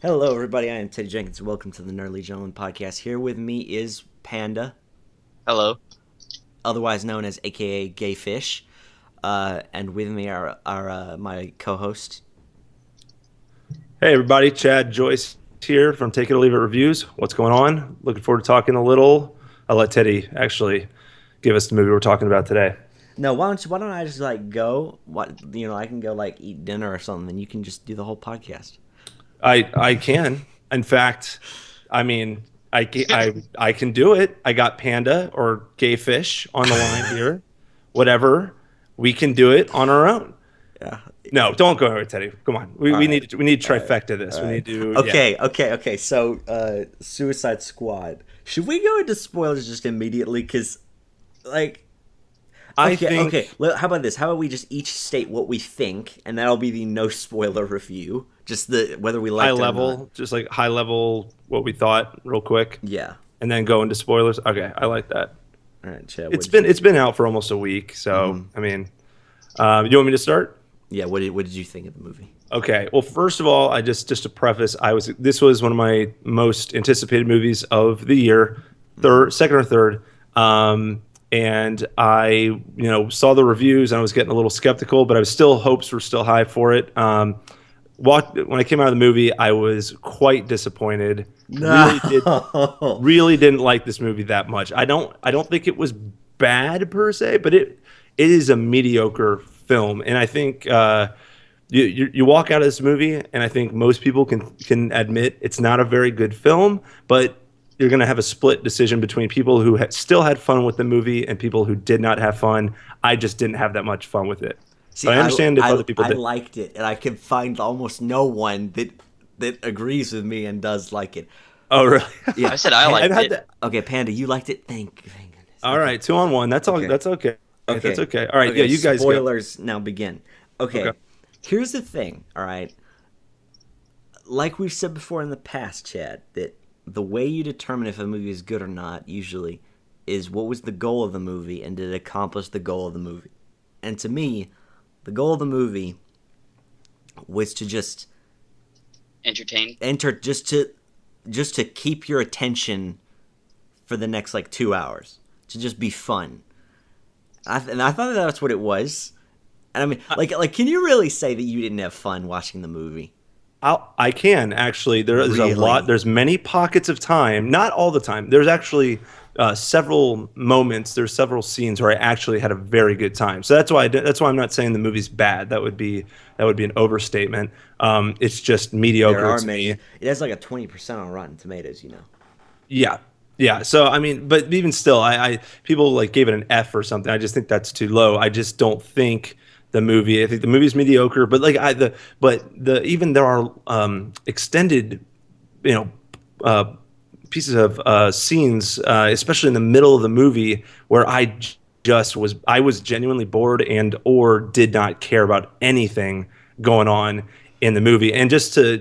Hello, everybody. I am Teddy Jenkins. Welcome to the Nerdly Gentleman podcast. Here with me is Panda, Hello. otherwise known as AKA Gay Fish, and with me are my co-host. Hey everybody, Chad Joyce here from Take It or Leave It Reviews. What's going on? Looking forward to talking a little. I'll let Teddy actually give us the movie we're talking about today. No, why don't I just go? I can go eat dinner or something, and you can just do the whole podcast. I can. In fact, I mean, I can do it. I got Panda or Gay Fish on the line here. Whatever, we can do it on our own. Yeah. No, don't go over, Teddy. Come on. We need trifecta this. All We right. need to. Okay. So, Suicide Squad. Should we go into spoilers just immediately? Because, I think. Okay. How about this? How about we just each state what we think, and that'll be the no spoiler review. Just whether we like High it or level, not. just like high level, what we thought, real quick. Yeah. And then go into spoilers. Okay, I like that. All right, Chad. It's been out for almost a week, so I mean, you want me to start? Yeah. What did you think of the movie? Okay. Well, first of all, just to preface, this was one of my most anticipated movies of the year, second or third. And I saw the reviews and I was getting a little skeptical, but hopes were still high for it. When I came out of the movie, I was quite disappointed. No. Really didn't like this movie that much. I don't think it was bad per se, but it is a mediocre film, and I think you walk out of this movie, and I think most people can admit it's not a very good film, but you're going to have a split decision between people who still had fun with the movie and people who did not have fun. I just didn't have that much fun with it. See, but I understand if other people did. I liked it, and I can find almost no one that agrees with me and does like it. Oh, really? Yeah. I said I liked it. Okay, Panda, you liked it. Thank goodness. All right, 2-on-1. That's all. Okay. That's okay. Okay. That's okay. All right. Okay, Yeah, you guys go. spoilers now begin. Okay. Here's the thing, all right? Like we've said before in the past, Chad, that the way you determine if a movie is good or not usually is what was the goal of the movie and did it accomplish the goal of the movie. And to me, the goal of the movie was to just Entertain. just to keep your attention for the next 2 hours, to just be fun. And I thought that's what it was. And I mean, can you really say that you didn't have fun watching the movie? I can actually. There's Really? a lot. There's many pockets of time. Not all the time. There's actually several moments. There's several scenes where I actually had a very good time. So that's why I'm not saying the movie's bad. That would be an overstatement. It's just mediocre. There are to many. me. It has 20% on Rotten Tomatoes. Yeah. Yeah. So I mean, but even still, I people gave it an F or something. I just think that's too low. I just don't think the movie. I think the movie's mediocre. But even there are extended, pieces of scenes, especially in the middle of the movie, where I was genuinely bored or did not care about anything going on in the movie. And just to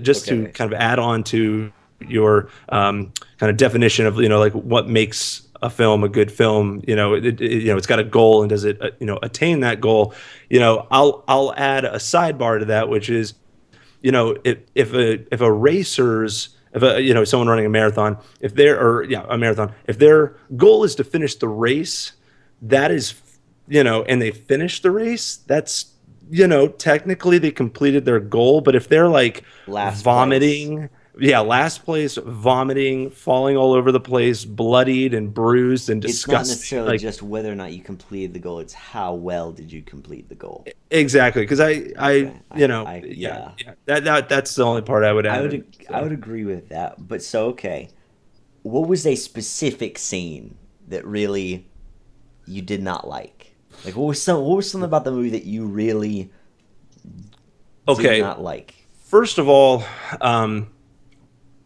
kind of add on to your kind of definition of what makes a film a good film, it's got a goal, and does it attain that goal? I'll add a sidebar to that, which is if someone running a marathon, if their goal is to finish the race, that is, and they finish the race, that's, technically they completed their goal. But if they're Last vomiting, last place, vomiting, falling all over the place, bloodied and bruised and It's not disgusting. necessarily just whether or not you completed the goal. It's how well did you complete the goal. Exactly, because Yeah. that's the only part I would add. I would agree with that. But okay, what was a specific scene that really you did not like? What was something about the movie that you really did not like? First of all,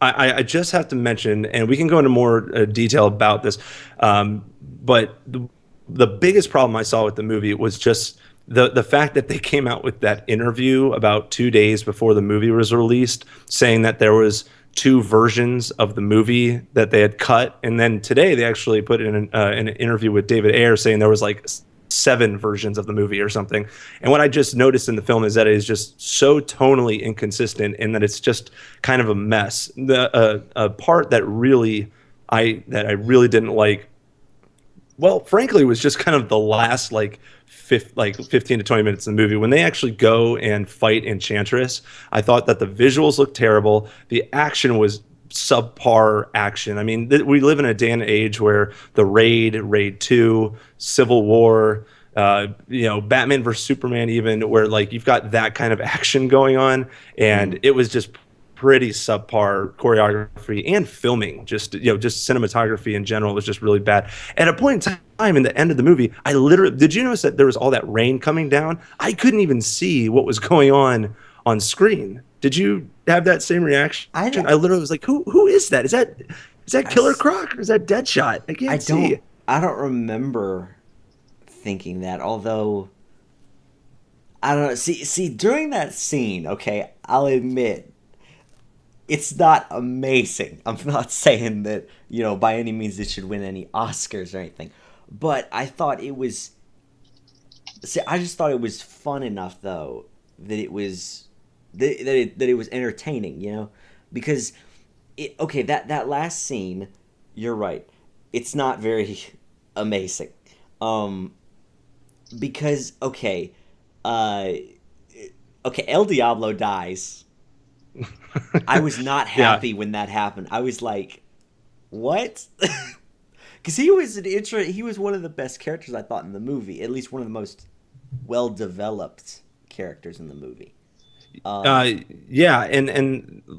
I just have to mention, and we can go into more detail about this, but the biggest problem I saw with the movie was just the fact that they came out with that interview about 2 days before the movie was released, saying that there was 2 versions of the movie that they had cut, and then today they actually put in an interview with David Ayer saying there was 7 versions of the movie or something. And what I just noticed in the film is that it is just so tonally inconsistent, and that it's just kind of a mess. A part that I really didn't like, well, frankly, was just kind of the last 15 to 20 minutes of the movie when they actually go and fight Enchantress. I thought that the visuals looked terrible. The action was subpar action. I mean, we live in a day and age where the Raid 2, Civil War, Batman versus Superman, even, where you've got that kind of action going on, and it was just pretty subpar choreography and filming. Just cinematography in general was just really bad. At a point in time in the end of the movie, I literally, did you notice that there was all that rain coming down? I couldn't even see what was going on screen. Did you have that same reaction? I literally was like, who is that? Is that Killer Croc or is that Deadshot? I can't see. I don't remember thinking that, although I don't know. See, during that scene, okay, I'll admit it's not amazing. I'm not saying that, by any means it should win any Oscars or anything, but I thought it was. See, I just thought it was fun enough though that it was. That it was entertaining, because that last scene, you're right, it's not very amazing, because El Diablo dies. I was not happy when that happened. I was like, what? Because he was one of the best characters I thought in the movie, at least one of the most well developed characters in the movie. And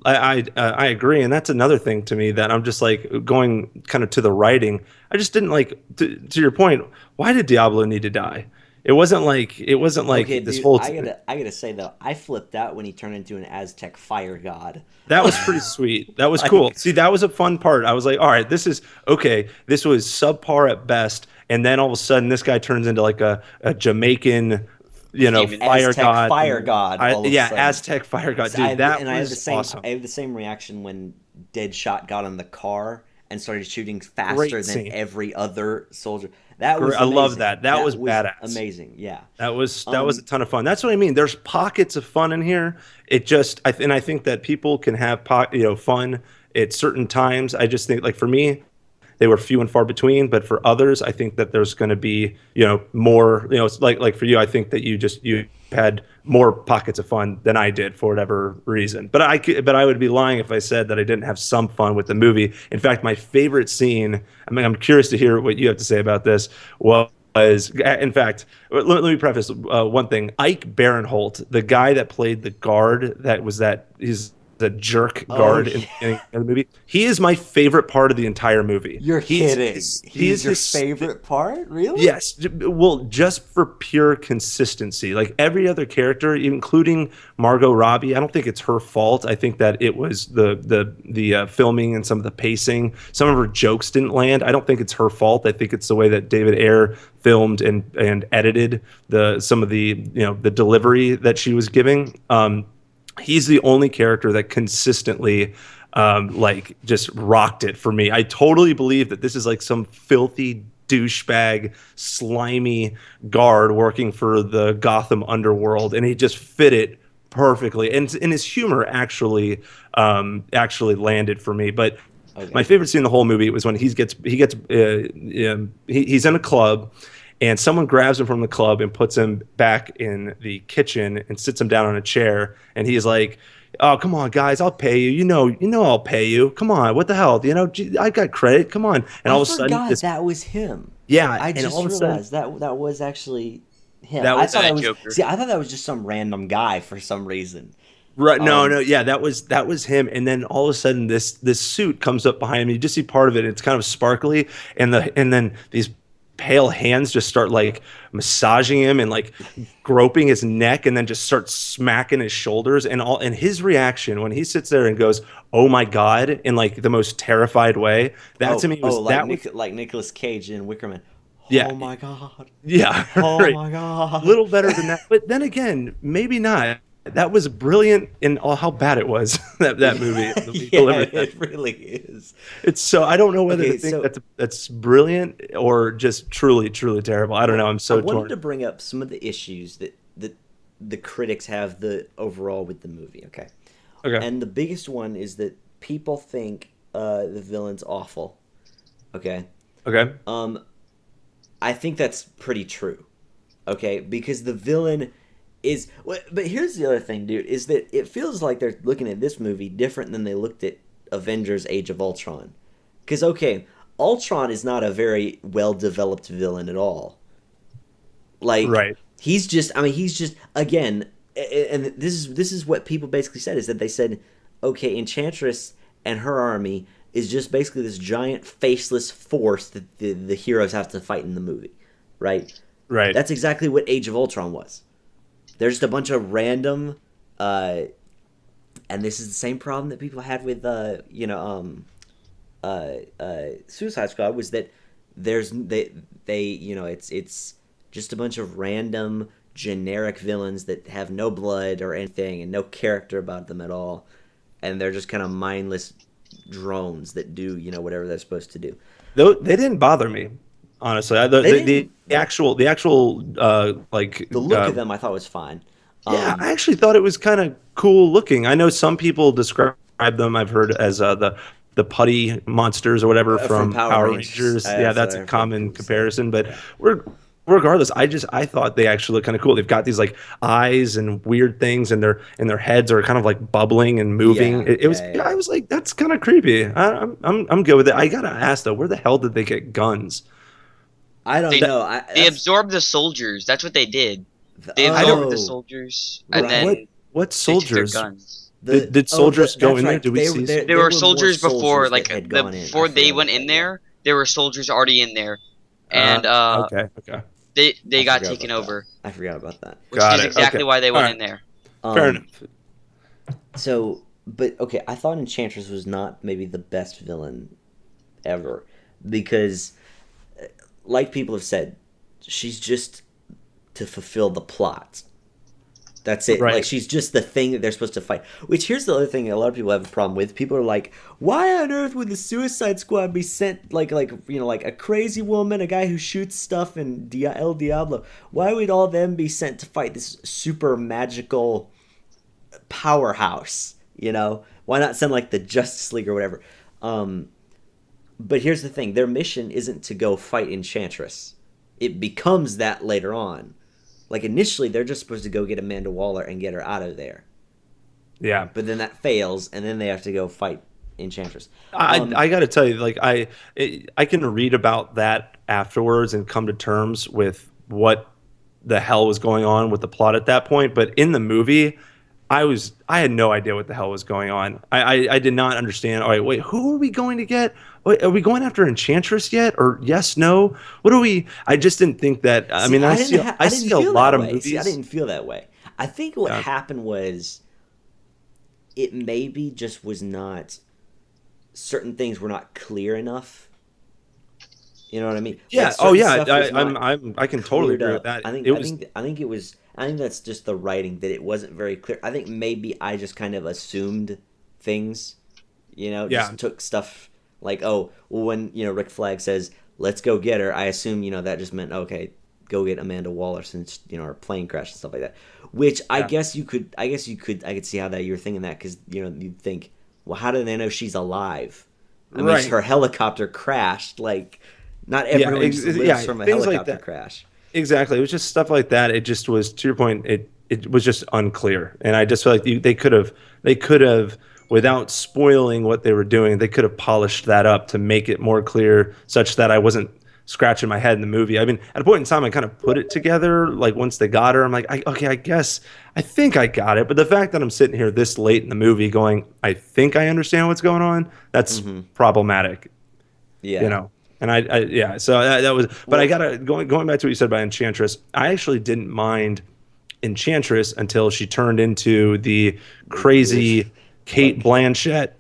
I agree, and that's another thing to me that I'm just going kind of to the writing. I just didn't to your point. Why did Diablo need to die? It wasn't like this whole. I gotta say though, I flipped out when he turned into an Aztec fire god. That was pretty sweet. That was cool. See, that was a fun part. I was like, all right, this is okay. This was subpar at best, and then all of a sudden, this guy turns into a Jamaican. Fire god. Aztec fire god. Dude, I have the same reaction when Deadshot got in the car and started shooting faster than every other soldier. That was amazing. I love that. That was badass. Amazing. Yeah. That was a ton of fun. That's what I mean. There's pockets of fun in here. It just I think that people can have fun at certain times. I just think for me, they were few and far between, but for others, I think that there's going to be, more, it's like for you, I think that you had more pockets of fun than I did for whatever reason. But I would be lying if I said that I didn't have some fun with the movie. In fact, my favorite scene, I'm curious to hear what you have to say about this, was, in fact, let me preface one thing. Ike Barinholtz, the guy that played the guard, he's the jerk guard in the movie. He is my favorite part of the entire movie. You're kidding. He's your favorite part? Really? Yes. Well, just for pure consistency. Every other character, including Margot Robbie, I don't think it's her fault. I think that it was the filming and some of the pacing. Some of her jokes didn't land. I don't think it's her fault. I think it's the way that David Ayer filmed and edited some of the the delivery that she was giving. He's the only character that consistently just rocked it for me. I totally believe that this is some filthy douchebag, slimy guard working for the Gotham underworld, and he just fit it perfectly. And his humor actually landed for me. But my favorite scene in the whole movie was when he's in a club. And someone grabs him from the club and puts him back in the kitchen and sits him down on a chair. And he's like, "Oh, come on, guys, I'll pay you. You know, I'll pay you. Come on, what the hell? I got credit. Come on." And all of a sudden, that was him. Yeah, I just realized that was actually him. I thought that was just some random guy for some reason. Right? No, yeah, that was him. And then all of a sudden, this suit comes up behind him. You just see part of it. It's kind of sparkly, and then these pale hands just start massaging him and groping his neck, and then just start smacking his shoulders, and his reaction when he sits there and goes, "Oh my God," in the most terrified way. That to me was like Nicolas Cage in Wicker Man. Yeah. Oh my God. Yeah. Oh right. my God. A little better than that, but then again, maybe not. that was brilliant in all how bad it was that movie. It really is. It's so I don't know whether to think that's brilliant or just truly terrible. I don't know. I'm so torn. I wanted to bring up some of the issues that the critics have overall with the movie. Okay. And the biggest one is that people think the villain's awful. Okay. I think that's pretty true. Okay, because the villain is. But here's the other thing, dude, is that it feels like they're looking at this movie different than they looked at Avengers: Age of Ultron. Because Ultron is not a very well developed villain at all. Like, right. He's just again, and this is what people basically said, is that they said, okay, Enchantress and her army is just basically this giant faceless force that the heroes have to fight in the movie, right? Right. That's exactly what Age of Ultron was. There's just a bunch of random, and this is the same problem that people had with Suicide Squad, was that it's just a bunch of random generic villains that have no blood or anything and no character about them at all, and they're just kind of mindless drones that do whatever they're supposed to do. Though they didn't bother me, honestly. The actual like the look of them I thought was fine. Yeah, I actually thought it was kind of cool looking. I know some people describe them, I've heard, as the putty monsters or whatever from Power Rangers. Yeah, that's a common comparison. But regardless, I thought they actually look kind of cool. They've got these like eyes and weird things, and their heads are kind of like bubbling and moving. I was like, that's kind of creepy. I'm good with it. I gotta ask though, where the hell did they get guns? I don't know. They absorbed the soldiers. That's what they did. They absorbed the soldiers, and then what soldiers? Their guns. Did soldiers go in there? Did we see? There were soldiers before, before they went in there. There were soldiers already in there, and okay. They got taken over. I forgot about that. Which is exactly why they went in there. Fair enough. So, but okay, I thought Enchantress was not maybe the best villain ever, because, like people have said, she's just to fulfill the plot. That's it. Right. Like, she's just the thing that they're supposed to fight. Which, here's the other thing a lot of people have a problem with. People are like, why on earth would the Suicide Squad be sent, like a crazy woman, a guy who shoots stuff, and El Diablo? Why would all them be sent to fight this super magical powerhouse? Why not send, like, the Justice League or whatever? But here's the thing. Their mission isn't to go fight Enchantress. It becomes that later on. Like, initially, they're just supposed to go get Amanda Waller and get her out of there. Yeah. But then that fails, and then they have to go fight Enchantress. I got to tell you, like, I can read about that afterwards and come to terms with what the hell was going on with the plot at that point. But in the movie, I had no idea what the hell was going on. I did not understand. All right, wait, who are we going to get? Wait, are we going after Enchantress yet? Or yes, no? What are we? I just didn't think that. I mean, I see a lot of movies. See, I didn't feel that way. I think what happened was, it maybe just was not. Certain things were not clear enough. You know what I mean? Yeah. I can totally agree with that. I think that's just the writing, that it wasn't very clear. I think maybe I just kind of assumed things. Just took stuff. Like, when, Rick Flag says, let's go get her, I assume, that just meant, okay, go get Amanda Waller since, her plane crashed and stuff like that. Which I could see how that you were thinking that, because, you'd think, well, how do they know she's alive? I mean, her helicopter crashed. Like, not everyone lives from a helicopter crash. Exactly. It was just stuff like that. It just was, to your point, it was just unclear. And I just feel like they could have, without spoiling what they were doing, they could have polished that up to make it more clear, such that I wasn't scratching my head in the movie. I mean, at a point in time, I kind of put it together. Like, once they got her, I'm like, I think I got it. But the fact that I'm sitting here this late in the movie going, I think I understand what's going on, that's problematic. Yeah. And so that was, but I gotta, going back to what you said about Enchantress, I actually didn't mind Enchantress until she turned into the crazy Kate Blanchett,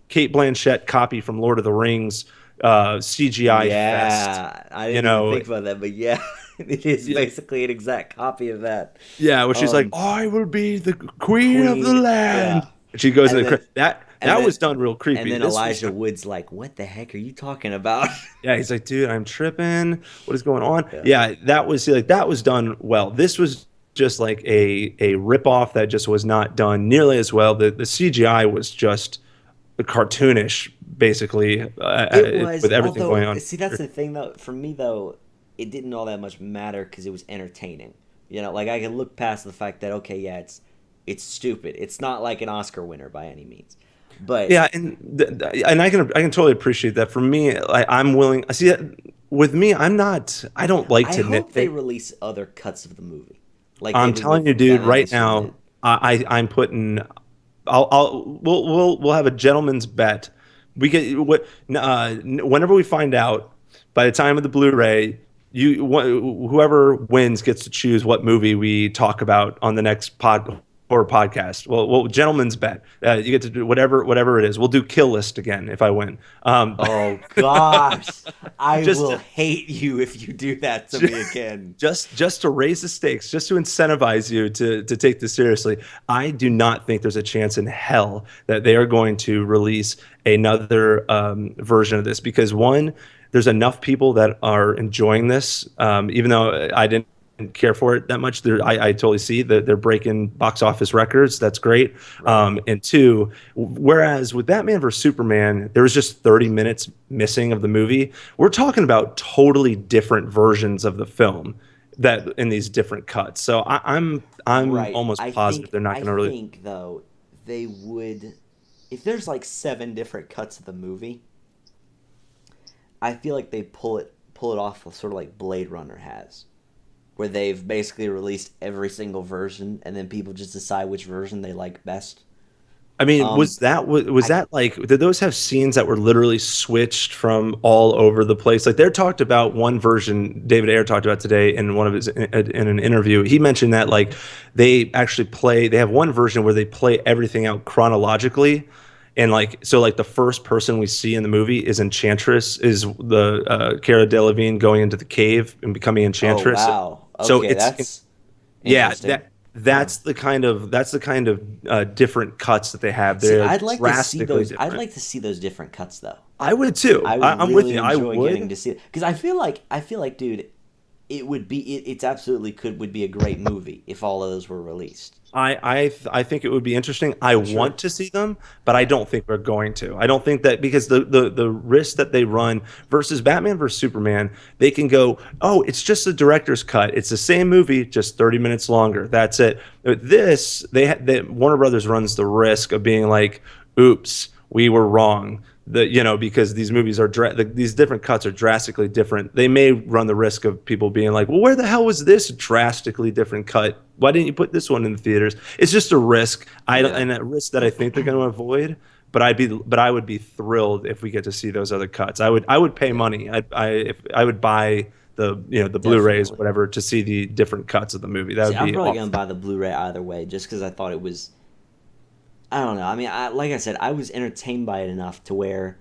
Kate Blanchett copy from Lord of the Rings, CGI fest. I didn't even think about that, but yeah. It is basically an exact copy of that. Yeah, where she's like, "I will be the queen of the land." Yeah. And she goes And in then, the that was done real and creepy. then This was Elijah Wood's like, "What the heck are you talking about?" yeah, he's like, "Dude, I'm tripping. What is going on?" Yeah. Yeah, that was like that was done well. This was just like a rip off that just was not done nearly as well. The CGI was just cartoonish, basically, It was, with everything although, going on. see, that's the thing, though. For me, though, it didn't all that much matter because it was entertaining. You know, like I can look past the fact that okay, yeah, it's stupid. It's not like an Oscar winner by any means, but Yeah, and I can totally appreciate that. For me, I'm willing. See, with me, I don't like I to hope they nitpick. release other cuts of the movie, like they I'm did telling you, with dude, Batman right v Superman. now, I'm putting. We'll have a gentleman's bet. We get whenever we find out by the time of the Blu-ray, whoever wins gets to choose what movie we talk about on the next horror podcast. Well, gentleman's bet. You get to do whatever it is. We'll do Kill List again if I win. Oh gosh, I just will hate you if you do that to me again. just to raise the stakes, just to incentivize you to take this seriously. I do not think there's a chance in hell that they are going to release another version of this because one, there's enough people that are enjoying this, even though I didn't care for it that much. I totally see that they're breaking box office records. That's great. And two, whereas with Batman vs Superman, there was just 30 minutes missing of the movie. We're talking about totally different versions of the film that in these different cuts. So I'm Right. almost I positive think they're not going to I really. think though they would, if there's like 7 different cuts of the movie. I feel like they pull it off sort of like Blade Runner has, where they've basically released every single version and then people just decide which version they like best. I mean, Um, was I that like did those have scenes that were literally switched from all over the place? Like they talked about one version David Ayer talked about today in one of his in an interview. He mentioned that like they have one version where they play everything out chronologically. And like so, like the first person we see in the movie is Enchantress, is the Cara Delevingne going into the cave and becoming oh Enchantress. wow, So okay, that's yeah, interesting. Yeah. that's the kind of different cuts that they have. See, They're I'd like to see drastically those. I'd different. like to see those different cuts though. I would too. I would I'm with really you. I enjoy getting would. to see it because I feel like, dude, it would be it's absolutely would be a great movie if all of those were released. I think it would be interesting. I For sure. want to see them, but I don't think we're going to. I don't think that because the risk that they run versus Batman versus Superman, they can go, oh, it's just a director's cut. It's the same movie, just 30 minutes longer. That's it. With this, Warner Brothers runs the risk of being like, oops, we were wrong. Because these movies are these different cuts are drastically different. They may run the risk of people being like, well, where the hell was this drastically different cut? Why didn't you put this one in the theaters? It's just a risk. And a risk that I think they're going to avoid. But I would be thrilled if we get to see those other cuts. I would pay money. I would buy the Blu-rays, Definitely. whatever, to see the different cuts of the movie. That See, would I'm be probably awesome. gonna buy the Blu-ray either way, just because I thought it was. I don't know. I mean, like I said, I was entertained by it enough to where,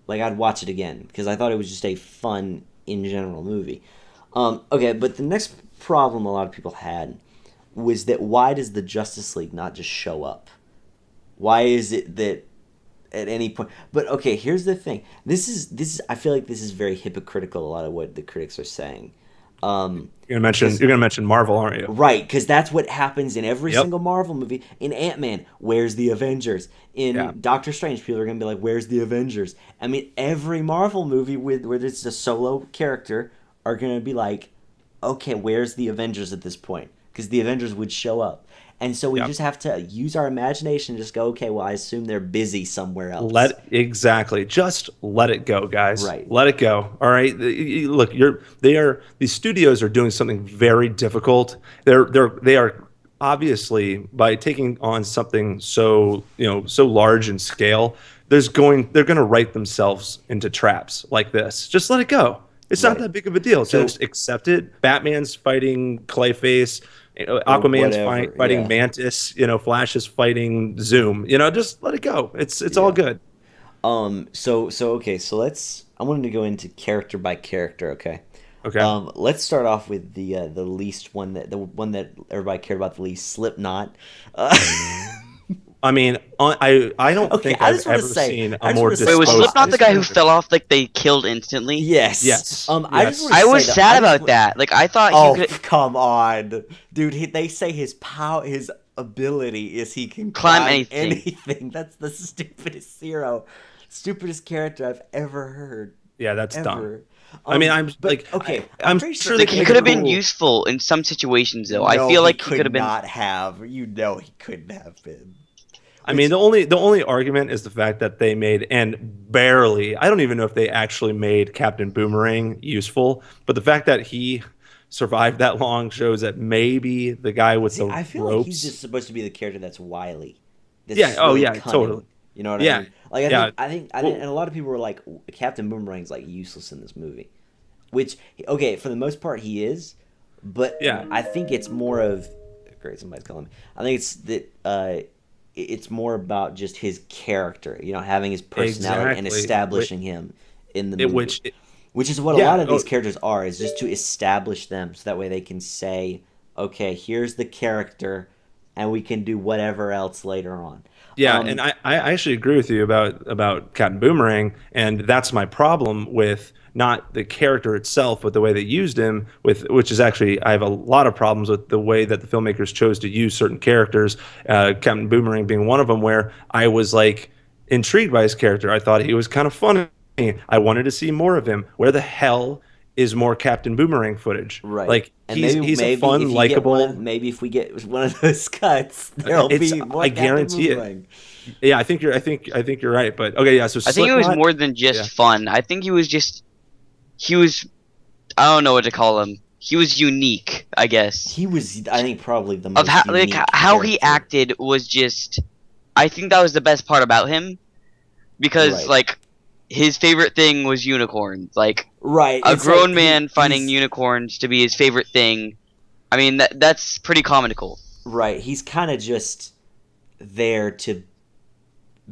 like, I'd watch it again because I thought it was just a fun, in general movie. Okay, but the next problem a lot of people had was that why does the Justice League not just show up? Why is it that at any point? But okay, here's the thing. This is. I feel like this is very hypocritical. A lot of what the critics are saying. You're gonna mention Marvel, aren't you? Right, because that's what happens in every Yep. single Marvel movie. In Ant-Man, where's the Avengers? In Yeah. Doctor Strange, people are going to be like, where's the Avengers? I mean, every Marvel movie where it's a solo character are going to be like, okay, where's the Avengers at this point? Because the Avengers would show up. And so we Yep. just have to use our imagination and just go, okay, well, I assume they're busy somewhere else. Exactly. Just let it go, guys. Right. Let it go. All right. Look, these studios are doing something very difficult. They are obviously, by taking on something so large in scale, they're going to write themselves into traps like this. Just let it go. It's not Right. that big of a deal. So- Just accept it. Batman's fighting Clayface. Aquaman's whatever, fighting yeah. Mantis. Flash is fighting Zoom. Just let it go. It's all good. So okay, so I wanted to go into character by character, okay? Okay. Let's start off with the least one the one that everybody cared about the least, Slipknot. I mean, I don't Okay, think I I've just wanna ever say- seen I a just more wanna say Wait, was a disposed. lot. Slipknot the guy who character. fell off like they killed instantly? Yes. Yes. I just Yes. want to I say was that sad about that. Like I thought Oh, he could come on, dude! They say his his ability is he can Climb climb anything. That's the stupidest character I've ever heard. Yeah, that's dumb. Ever. I mean, okay. I'm pretty sure like they he can could have make it been cool. useful in some situations though. No, I feel like he could could have been. not have. You know, he couldn't have been. I mean, the only argument is the fact that they made, and barely, I don't even know if they actually made Captain Boomerang useful, but the fact that he survived that long shows that maybe the guy with the I feel ropes. like he's just supposed to be the character that's wily. That's Yeah, just oh, really yeah, cunning. totally. You know what Yeah, I mean? Like yeah. I think, and a lot of people were like, Captain Boomerang's like useless in this movie, which okay, for the most part he is, but Yeah. I think it's more of great. Somebody's calling me. I think it's that it's more about just his character, you know, having his personality and Exactly. establishing him in the movie. Which is what a Yeah, lot of these characters are, is just to establish them so that way they can say, okay, here's the character, and we can do whatever else later on. Yeah, and I actually agree with you about Captain Boomerang, and that's my problem with not the character itself, but the way they used him. Which is actually, I have a lot of problems with the way that the filmmakers chose to use certain characters. Captain Boomerang being one of them, where I was like intrigued by his character. I thought he was kind of funny. I wanted to see more of him. Where the hell is more Captain Boomerang footage? Right. Like And he's a fun, likable. Maybe if we get one of those cuts, there'll be more I Captain guarantee Boomerang. Yeah, I think you're right. But okay, yeah. So I think it was Slipknot- more than just fun. I think he was I don't know what to call him. He was unique, I guess. He was, I think, probably the most Of how unique how he character. acted was just I think that was the best part about him because Right. like his favorite thing was unicorns. Like Right. a it's grown like man finding he's- unicorns to be his favorite thing. I mean that's pretty comical. Right. He's kind of just there to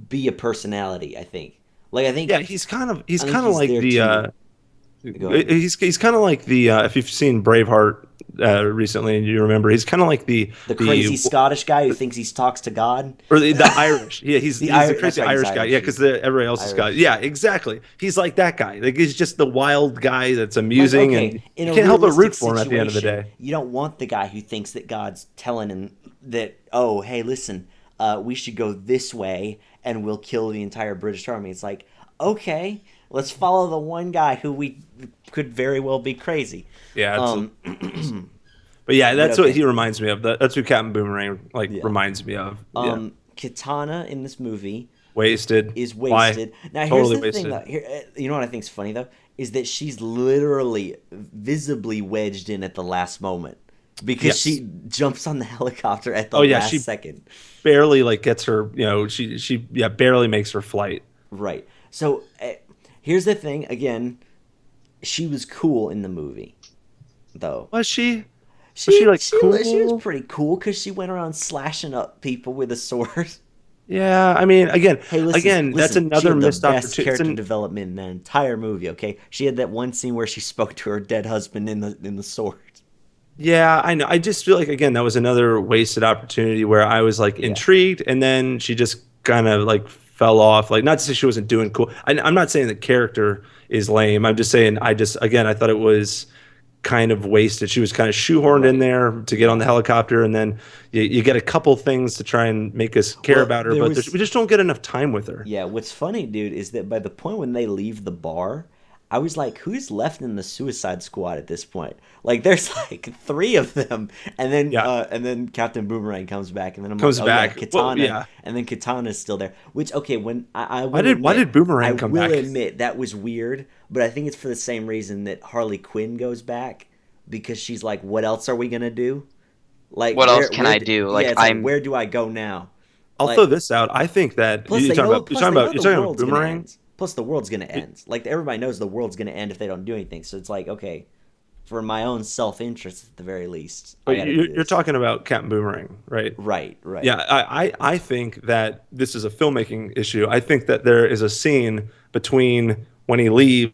be a personality, I think. Like, I think... Yeah, he's kind of like he's the there Go ahead. he's kind of like the if you've seen Braveheart recently and you remember, he's kind of like the crazy Scottish guy who thinks he talks to God. or the Irish. Yeah, he's the Irish- crazy that's right, he's Irish guy. Irish. Yeah, because everybody else is Irish. Scottish. Yeah, exactly. He's like that guy. Like he's just the wild guy that's amusing, Like, okay, and in you a can't help but root realistic for him at the end of the situation, day. You don't want the guy who thinks that God's telling him that, oh, hey, listen, we should go this way and we'll kill the entire British army. It's like, okay, let's follow the one guy who we could very well be crazy. Yeah, Um, but yeah, that's okay. what he reminds me of. That's who Captain Boomerang reminds me of. Yeah. Katana in this movie Wasted. is Why? wasted. Now, Totally here's the thing, though. You know what I think's funny, though? Is that she's literally visibly wedged in at the last moment. Because Yes. she jumps on the helicopter at the Oh, yeah, last she- second. Barely gets her. She barely makes her flight. Right. So, here's the thing. Again, she was cool in the movie, though. Was she? she, like, She cool? was pretty cool because she went around slashing up people with a sword. Yeah, I mean, again, Hey, listen, that's listen, another she had missed the best opportunity. character development in the entire movie. Okay, she had that one scene where she spoke to her dead husband in the sword. Yeah, I know. I just feel like, again, that was another wasted opportunity where I was like intrigued, and then she just kind of like fell off. Like, not to say she wasn't doing cool. I'm not saying the character is lame. I'm just saying I thought it was kind of wasted. She was kind of shoehorned in there to get on the helicopter, and then you get a couple things to try and make us care Well, about her, there but was- we just don't get enough time with her. Yeah, what's funny, dude, is that by the point when they leave the bar, I was like, who's left in the Suicide Squad at this point? Like, there's like 3 of them, and then Captain Boomerang comes back, and then I'm Comes like, back. yeah, Katana, Well, yeah. and then Katana's still there. Which, okay, when I will Why did Boomerang come back? I will admit that was weird, but I think it's for the same reason that Harley Quinn goes back, because she's like, what else are we gonna do? Like, What else can I do? Like, it's I'm- where do I go now? I'll Like- throw this out. I think that Plus, you're they talking know, about plus they know the world's gonna Boomerang. end. Plus, the world's gonna end. Like, everybody knows the world's gonna end if they don't do anything. So it's like, okay, for my own self-interest at the very least. I But gotta do you're this. talking about Captain Boomerang, right? Right. Yeah, I think that this is a filmmaking issue. I think that there is a scene between when he leaves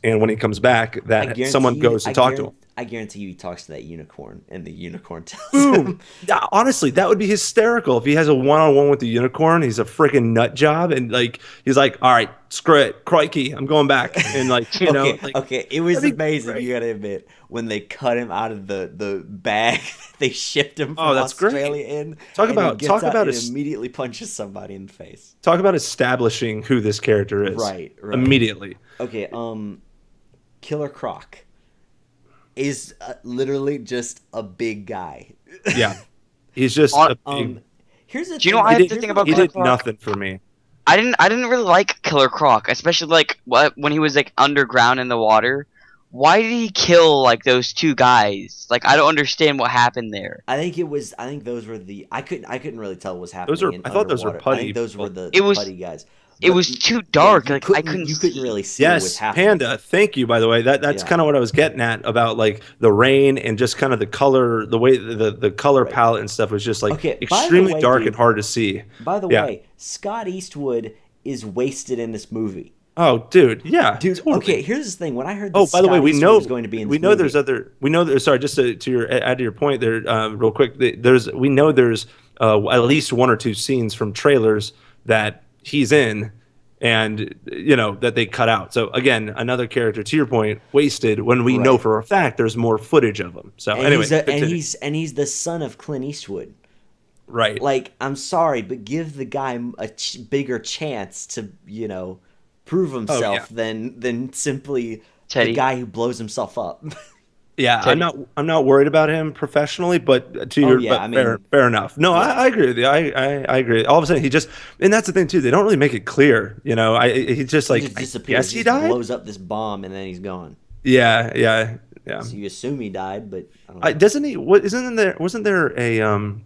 and when he comes back, that someone goes to talk to him. I guarantee you he talks to that unicorn, and the unicorn tells Boom. him. Yeah, honestly, that would be hysterical if he has a one-on-one with the unicorn. He's a freaking nut job, and like he's like, "All right, screw it, crikey, I'm going back." And like, you know, like, okay, it was amazing. great. You gotta admit when they cut him out of the bag they shipped him from Oh, that's Australia great. in. Talk about immediately punches somebody in the face. Talk about establishing who this character is. Right. Immediately. Okay. Killer Croc is literally just a big guy. Yeah, he's just a big. Here's the Do you know what I have to think about He Killer did Croc? nothing for me. I didn't really like Killer Croc, especially like when he was like underground in the water. Why did he kill like those two guys? Like I don't understand what happened there. I think those were the I couldn't really tell what was happening. I thought those were putty. I think those were the putty guys. It was too dark. Like I couldn't. You couldn't really see what was Yes, happening. Panda. Thank you. By the way, that's kind of what I was getting at about like the rain and just kind of the color, the way the color palette and stuff was just like extremely dark and hard to see. By the way, Scott Eastwood is wasted in this movie. Oh, dude, yeah, dude. Totally. Okay, here's the thing. When I heard, by the way, we know was going to be in this movie, there's other. We know there's. Sorry, just add to your point there, real quick. We know there's at least one or two scenes from trailers that he's in, and you know that they cut out. So again, another character to your point, wasted when we know for a fact there's more footage of him. So anyway, he's the son of Clint Eastwood. Right. Like, I'm sorry, but give the guy a bigger chance to prove himself than simply Teddy. the guy who blows himself up. Yeah, Teddy. I'm not worried about him professionally, but fair enough. No, yeah. I agree with you. I agree. All of a sudden he just, and that's the thing too. They don't really make it clear. You know, he just like disappears. He died. Blows up this bomb and then he's gone. Yeah. So you assume he died, but I don't know. Doesn't he? Wasn't there a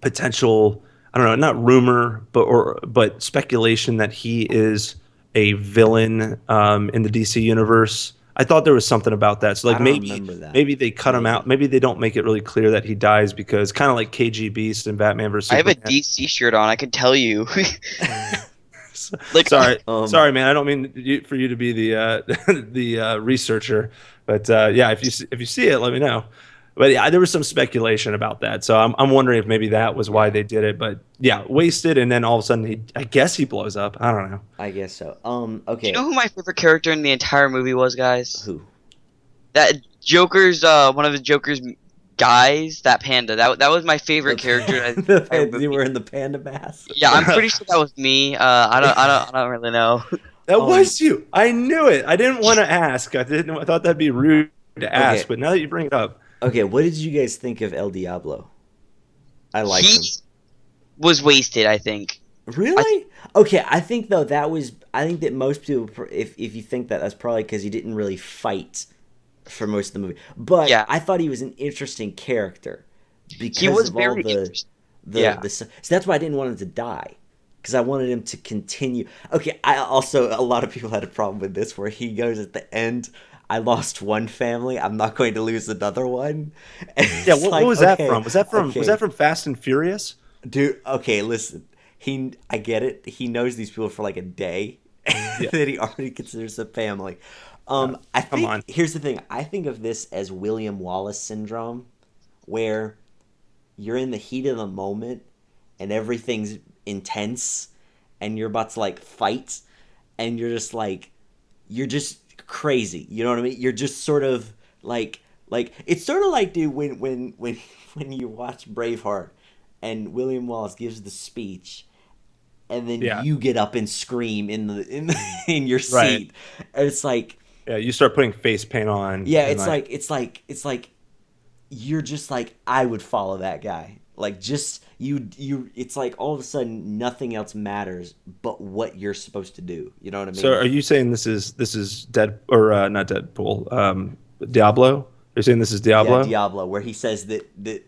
potential? I don't know, not rumor, but speculation that he is a villain in the DC universe. I thought there was something about that. So like maybe they cut him out. Maybe they don't make it really clear that he dies because kind of like KG Beast and Batman vs. Superman. I have a DC shirt on. I can tell you. Like, sorry, man. I don't mean for you to be the researcher, but yeah, if you see it, let me know. But yeah, there was some speculation about that, so I'm wondering if maybe that was why they did it. But yeah, wasted, and then all of a sudden I guess he blows up. I don't know. I guess so. Okay. Do you know who my favorite character in the entire movie was, guys? Who? That Joker's one of the Joker's guys. That panda. That was my favorite character. You were in the panda mask. Yeah, I'm pretty sure that was me. I don't really know. That was you. I knew it. I didn't want to ask. I thought that'd be rude to ask, but now that you bring it up. Okay, what did you guys think of El Diablo? I liked him. Was wasted, I think. Really? Okay, I think though I think that most people, if you think that's probably because he didn't really fight for most of the movie. But yeah. I thought he was an interesting character because he was of very all so that's why I didn't want him to die. Because I wanted him to continue. Okay, a lot of people had a problem with this where he goes at the end, I lost one family, I'm not going to lose another one. Yeah, what was that from? Was that from Fast and Furious? Dude, okay, listen. I get it. He knows these people for like a day that he already considers a family. Here's the thing. I think of this as William Wallace syndrome, where you're in the heat of the moment and everything's intense and you're about to like fight and you're just crazy, you know what I mean? You're just sort of like it's sort of like, dude, when you watch Braveheart and William Wallace gives the speech and then you get up and scream in your seat. Right. And it's like, yeah, you start putting face paint on. Yeah, it's like you're just like, I would follow that guy. Like, just you it's like all of a sudden nothing else matters but what you're supposed to do. You know what I mean? So are you saying this is not Deadpool, Diablo? You're saying this is Diablo? Yeah, Diablo, where he says that the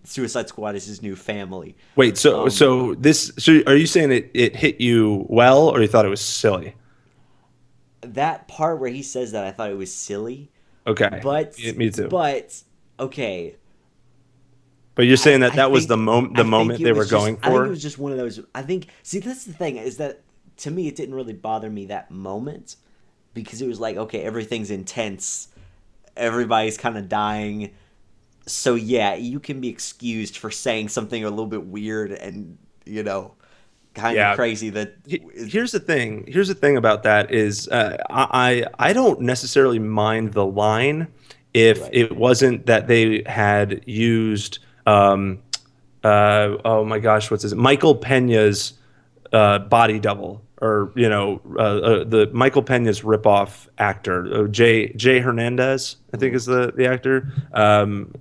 Suicide Squad is his new family. Wait, so are you saying it hit you well, or you thought it was silly? That part where he says that, I thought it was silly. Okay. But me too. But okay. But you're saying that was the moment they were going for? I think it was just one of those. See, that's the thing, is that to me it didn't really bother me that moment because it was like, okay, everything's intense, everybody's kind of dying, so yeah, you can be excused for saying something a little bit weird and kind of crazy. Here's the thing. Here's the thing about that is I don't necessarily mind the line if it wasn't that they had used oh my gosh, what's his Michael Pena's body double, or the Michael Pena's ripoff actor, Jay Hernandez, I think is the actor,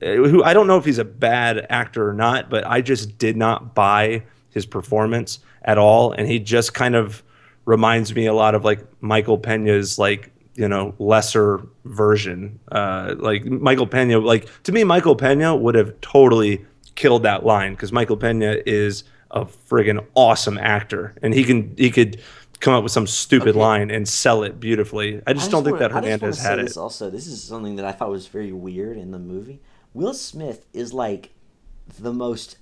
who I don't know if he's a bad actor or not, but I just did not buy his performance at all, and he just kind of reminds me a lot of like Michael Pena's lesser version. Like Michael Pena, like to me, Michael Pena would have totally killed that line because Michael Pena is a friggin' awesome actor, and he could come up with some stupid line and sell it beautifully. I just don't think that Hernandez had it. Also, this is something that I thought was very weird in the movie. Will Smith is like the most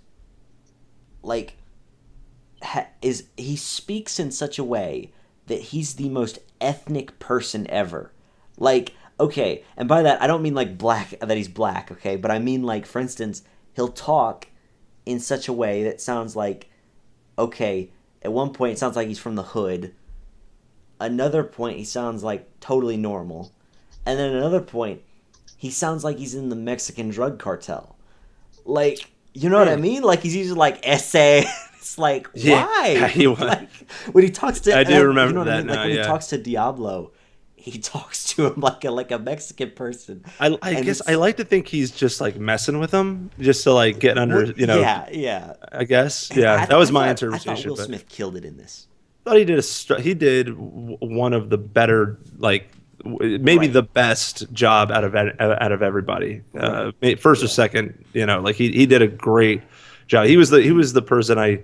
he speaks in such a way that he's the most ethnic person ever. Like, okay, and by that I don't mean like black, that he's black, okay, but I mean like, for instance, he'll talk in such a way that sounds like, okay, at one point it sounds like he's from the hood, another point he sounds like totally normal, and then another point he sounds like he's in the Mexican drug cartel. Like, you know what I mean? Like, he's usually like essay. It's like, why? Yeah, like, when he talks to, I do remember that. I mean? Like, when he talks to Diablo, he talks to him like a Mexican person. I guess I like to think he's just like messing with him, just to like get under, Yeah. I guess, yeah. That was my interpretation. I thought Will Smith killed it in this. I thought he did one of the better, like maybe the best job out of everybody. First or second, like he did a great job. He was the person I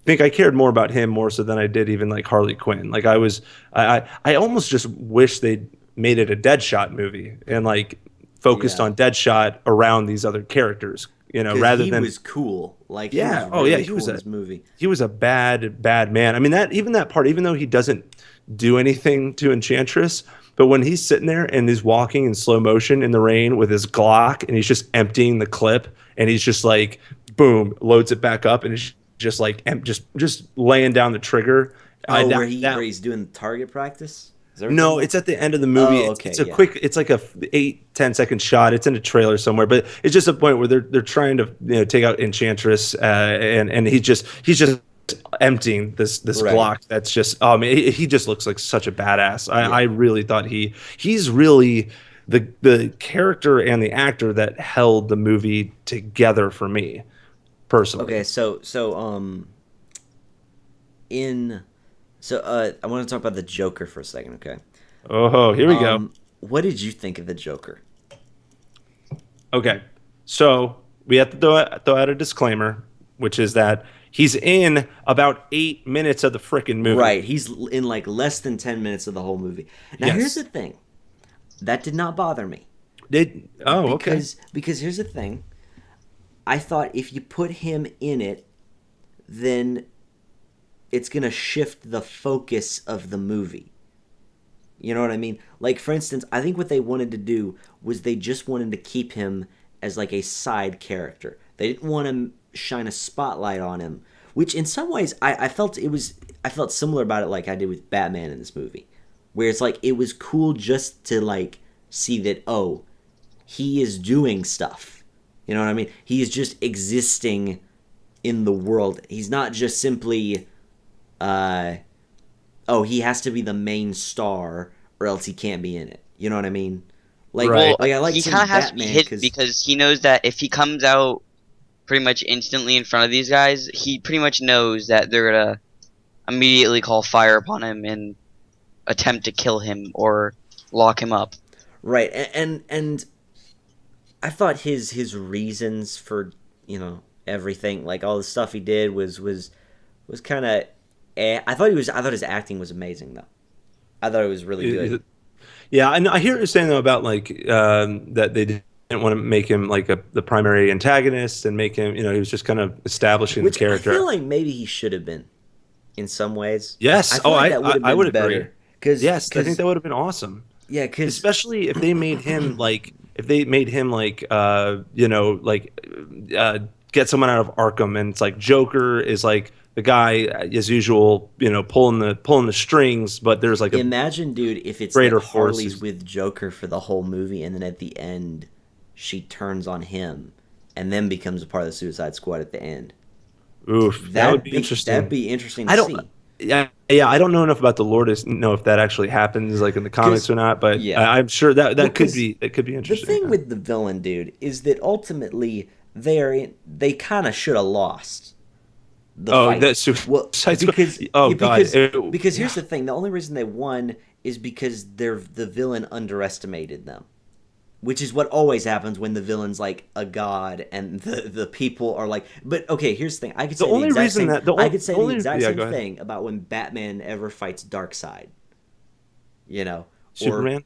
think I cared more about him more so than I did even like Harley Quinn. Like I almost just wish they made it a Deadshot movie and like focused on Deadshot around these other characters, rather than. He was cool. Like, he was in this movie. He was a bad man. I mean, that part, even though he doesn't do anything to Enchantress, but when he's sitting there and he's walking in slow motion in the rain with his Glock and he's just emptying the clip and he's just like, boom, loads it back up and he's just like just laying down the trigger. Where he's doing target practice? No, it's at the end of the movie. Okay, it's a quick. It's like a 8-10 second shot. It's in a trailer somewhere, but it's just a point where they're trying to take out Enchantress, and he's just emptying this Glock. That's just he just looks like such a badass. I really thought he's really the character and the actor that held the movie together for me personally. Okay, so I want to talk about the Joker for a second, okay? Oh, here we go. What did you think of the Joker? Okay, so we have to throw out a disclaimer, which is that he's in about 8 minutes of the frickin' movie. Right, he's in like less than 10 minutes of the whole movie. Now, here's the thing. That did not bother me. Okay. Because here's the thing. I thought if you put him in it, then it's going to shift the focus of the movie. You know what I mean? Like, for instance, I think what they wanted to do was they just wanted to keep him as like a side character. They didn't want to shine a spotlight on him, which in some ways I felt similar about it like I did with Batman in this movie, where it's like it was cool just to like see that, oh, he is doing stuff. You know what I mean? He is just existing in the world. He's not just simply he has to be the main star or else he can't be in it. You know what I mean? Like, right. Like I like he kind of has to be hidden because he knows that if he comes out pretty much instantly in front of these guys, he pretty much knows that they're gonna immediately call fire upon him and attempt to kill him or lock him up. Right, and I thought his reasons for everything, like all the stuff he did was kind of. I thought his acting was amazing though. I thought it was really good. Yeah, and I hear what you're saying though about like that they didn't want to make him like the primary antagonist and make him, he was just kind of establishing the character. I feel like maybe he should have been in some ways. Yes. I would agree. Yes, I think that would have been awesome. Yeah, because Especially if they made him get someone out of Arkham, and it's like Joker is like the guy as usual, pulling the strings, but there's like a imagine, dude, if it's that greater Harley's forces. with Joker for the whole movie, and then at the end, she turns on him, and then becomes a part of the Suicide Squad at the end. Oof, that would be interesting. That'd be interesting I to don't. see. Yeah, I don't know enough about the lore to know if that actually happens, like in the comics or not. But yeah. I'm sure that Well, could be interesting. The thing with the villain, dude, is that ultimately they kind of should have lost the fight. That's because God, because here's the thing: the only reason they won is because the villain underestimated them. Which is what always happens when the villain's like a god and the people are like. But okay, here's the thing: I could say the exact same thing about when Batman ever fights Darkseid. Superman.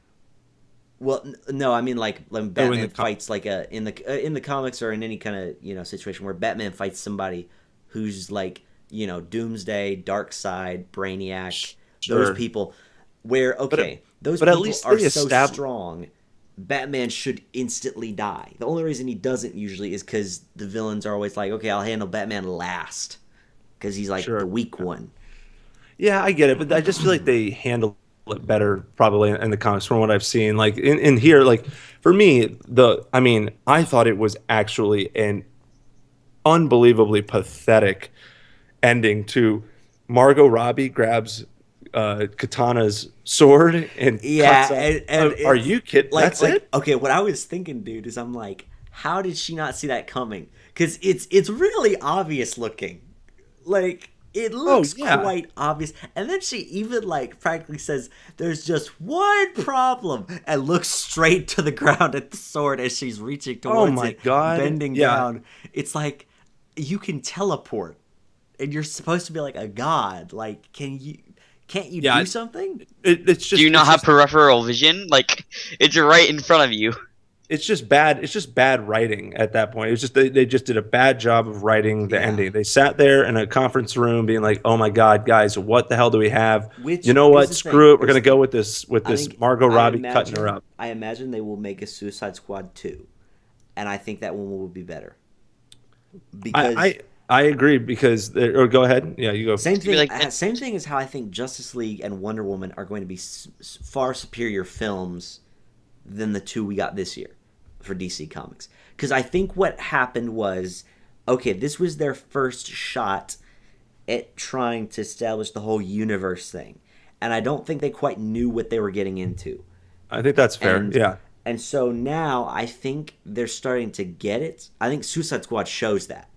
No, I mean like when Batman fights like in the comics or in any kind of situation where Batman fights somebody who's like Doomsday, Darkseid, Brainiac, those people. Where those people are so strong. Batman should instantly die. The only reason he doesn't usually is because the villains are always like, okay, I'll handle Batman last. Because he's like the weak one. Yeah, I get it. But I just feel like they handle it better probably in the comics from what I've seen. Like in here, like for me, I thought it was actually an unbelievably pathetic ending to Margot Robbie grabs Katana's sword and cuts up. Are you kidding? That's it? Okay, what I was thinking, dude, is I'm like, how did she not see that coming? Because it's really obvious looking. Like, it looks quite obvious. And then she even like practically says, there's just one problem, and looks straight to the ground at the sword as she's reaching towards it, bending down. It's like, you can teleport, and you're supposed to be like a god. Like, can't you do something? It's just. Do you not have peripheral vision? Like, it's right in front of you. It's just bad. It's just bad writing at that point. It's just they just did a bad job of writing the ending. They sat there in a conference room, being like, "Oh my God, guys, what the hell do we have? You know what? Screw it. We're gonna go with this Margot Robbie cutting her up." I imagine they will make a Suicide Squad 2, and I think that one will be better. Because I agree because or go ahead. Yeah, you go. Same thing as how I think Justice League and Wonder Woman are going to be far superior films than the two we got this year for DC Comics. Because I think what happened was, okay, this was their first shot at trying to establish the whole universe thing. And I don't think they quite knew what they were getting into. I think that's fair, yeah. And so now I think they're starting to get it. I think Suicide Squad shows that,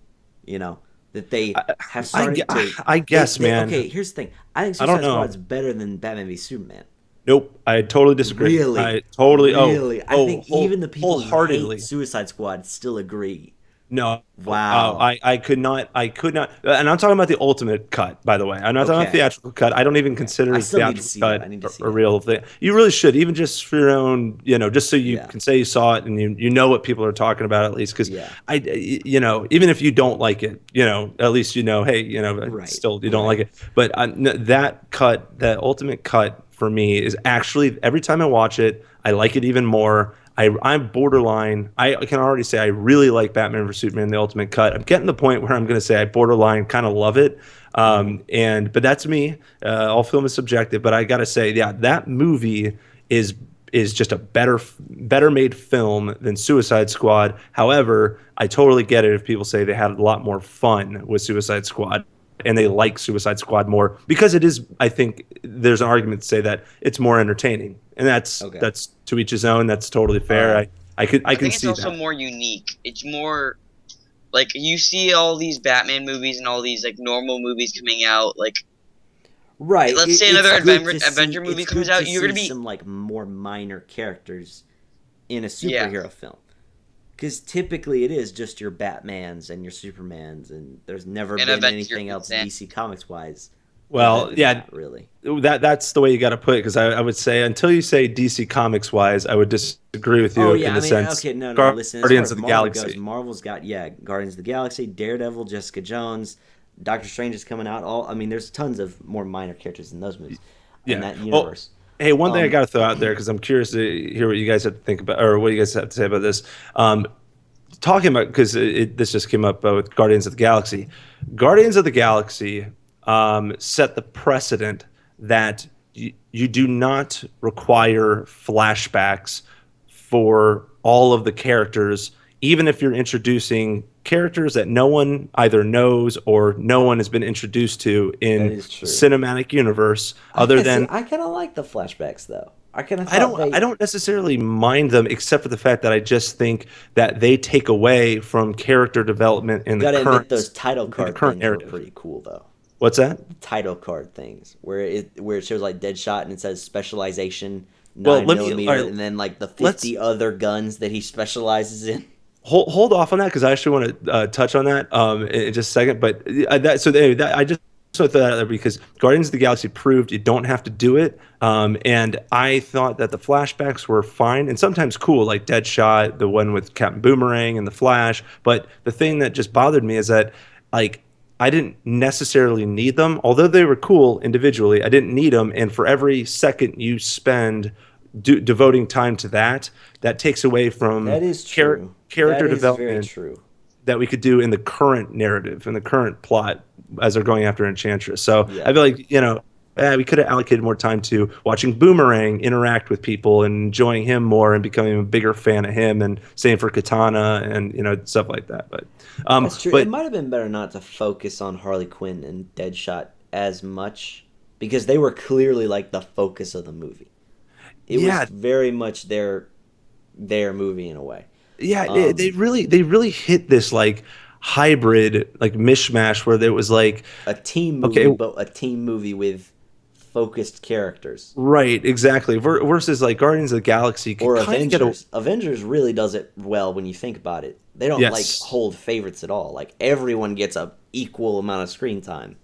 that they have started to... I guess, man. Okay, here's the thing. I think Suicide Squad's better than Batman v Superman. Nope, I totally disagree. Really? I totally. Really? I think even the people who hate Suicide Squad still agree. No. Wow. I could not. And I'm talking about the ultimate cut, by the way. I'm not talking about the theatrical cut. I don't even consider the theatrical cut a real thing. You really should, even just for your own, just so you can say you saw it and you know what people are talking about at least. Because even if you don't like it, at least hey, still you don't like it. But that cut, that ultimate cut, for me is actually every time I watch it, I like it even more. I'm borderline. I can already say I really like Batman vs Superman: The Ultimate Cut. I'm getting to the point where I'm going to say I borderline kind of love it. But that's me. All film is subjective. But I got to say, that movie is just a better made film than Suicide Squad. However, I totally get it if people say they had a lot more fun with Suicide Squad. And they like Suicide Squad more because it is. I think there's an argument to say that it's more entertaining, and that's to each his own. That's totally fair. I can see that. It's also more unique. It's more like you see all these Batman movies and all these like normal movies coming out. Like, right. Let's say another Avenger movie comes out. You're gonna be some like more minor characters in a superhero film. Because typically it is just your Batmans and your Supermans, and there's never been anything else DC Comics wise. Well, really. That's the way you got to put it. Because I would say until you say DC Comics wise, I would disagree with you in the sense. Okay, no, listen. Guardians of the Galaxy. Marvel's got Guardians of the Galaxy, Daredevil, Jessica Jones, Doctor Strange is coming out. There's tons of more minor characters in those movies. in Yeah. that universe. Hey, one thing I got to throw out there because I'm curious to hear what you guys have to think about, or what you guys have to say about this. Talking about, because this just came up with Guardians of the Galaxy. Guardians of the Galaxy set the precedent that you do not require flashbacks for all of the characters, even if you're introducing characters that no one either knows or no one has been introduced to in cinematic universe. I kind of like the flashbacks though. I don't necessarily mind them, except for the fact that I just think that they take away from character development in the current. Those title card things are pretty cool though. What's that? The title card things where it shows like Deadshot and it says specialization 9mm, and then like the 50 other guns that he specializes in. Hold off on that because I actually want to touch on that in just a second. But I just throw that out there because Guardians of the Galaxy proved you don't have to do it. And I thought that the flashbacks were fine and sometimes cool, like Deadshot, the one with Captain Boomerang and the Flash. But the thing that just bothered me is that like I didn't necessarily need them, although they were cool individually. I didn't need them, and for every second you spend devoting time to that takes away from character development that we could do in the current narrative, in the current plot as they're going after Enchantress. So I feel like, we could have allocated more time to watching Boomerang interact with people and enjoying him more and becoming a bigger fan of him, and same for Katana and, stuff like that. But that's true. It might have been better not to focus on Harley Quinn and Deadshot as much because they were clearly like the focus of the movie. It was very much their movie in a way. Yeah, they really hit this like hybrid, like mishmash where there was like a team movie, but a team movie with focused characters. Right, exactly. Versus like Guardians of the Galaxy or Avengers. Avengers really does it well when you think about it. They don't like hold favorites at all. Like everyone gets a equal amount of screen time.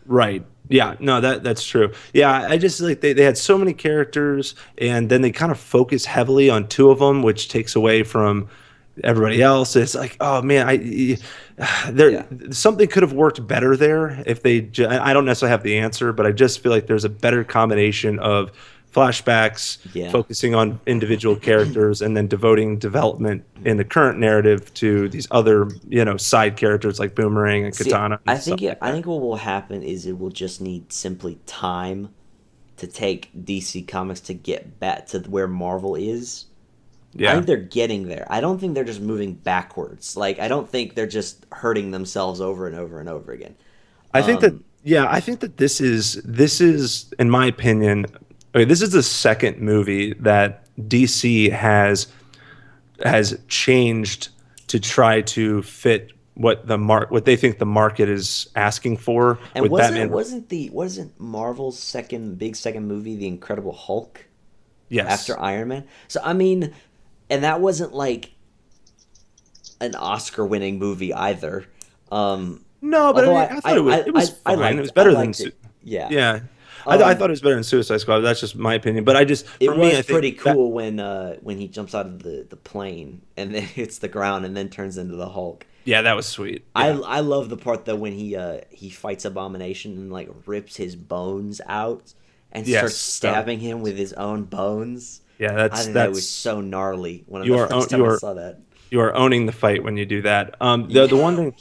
Right. Yeah, no, that's true. Yeah, I just like they had so many characters, and then they kind of focus heavily on two of them, which takes away from everybody else. It's like, oh man, something could have worked better there if they. I don't necessarily have the answer, but I just feel like there's a better combination of flashbacks, focusing on individual characters, and then devoting development in the current narrative to these other, side characters like Boomerang and Katana. I think what will happen is it will just need simply time to take DC Comics to get back to where Marvel is. Yeah. I think they're getting there. I don't think they're just moving backwards. Like I don't think they're just hurting themselves over and over and over again. I think that this is in my opinion. Okay, this is the second movie that DC has changed to try to fit what they think the market is asking for. And wasn't Marvel's second movie The Incredible Hulk? Yes. After Iron Man. So I mean, and that wasn't like an Oscar-winning movie either. No, but I thought it was fine. It was better than yeah. I thought it was better than Suicide Squad. That's just my opinion. But I think pretty cool when he jumps out of the plane and then hits the ground and then turns into the Hulk. Yeah, that was sweet. Yeah. I love the part though when he fights Abomination and like rips his bones out and starts stabbing him with his own bones. Yeah, that was so gnarly when I saw that. You are owning the fight when you do that. The one thing,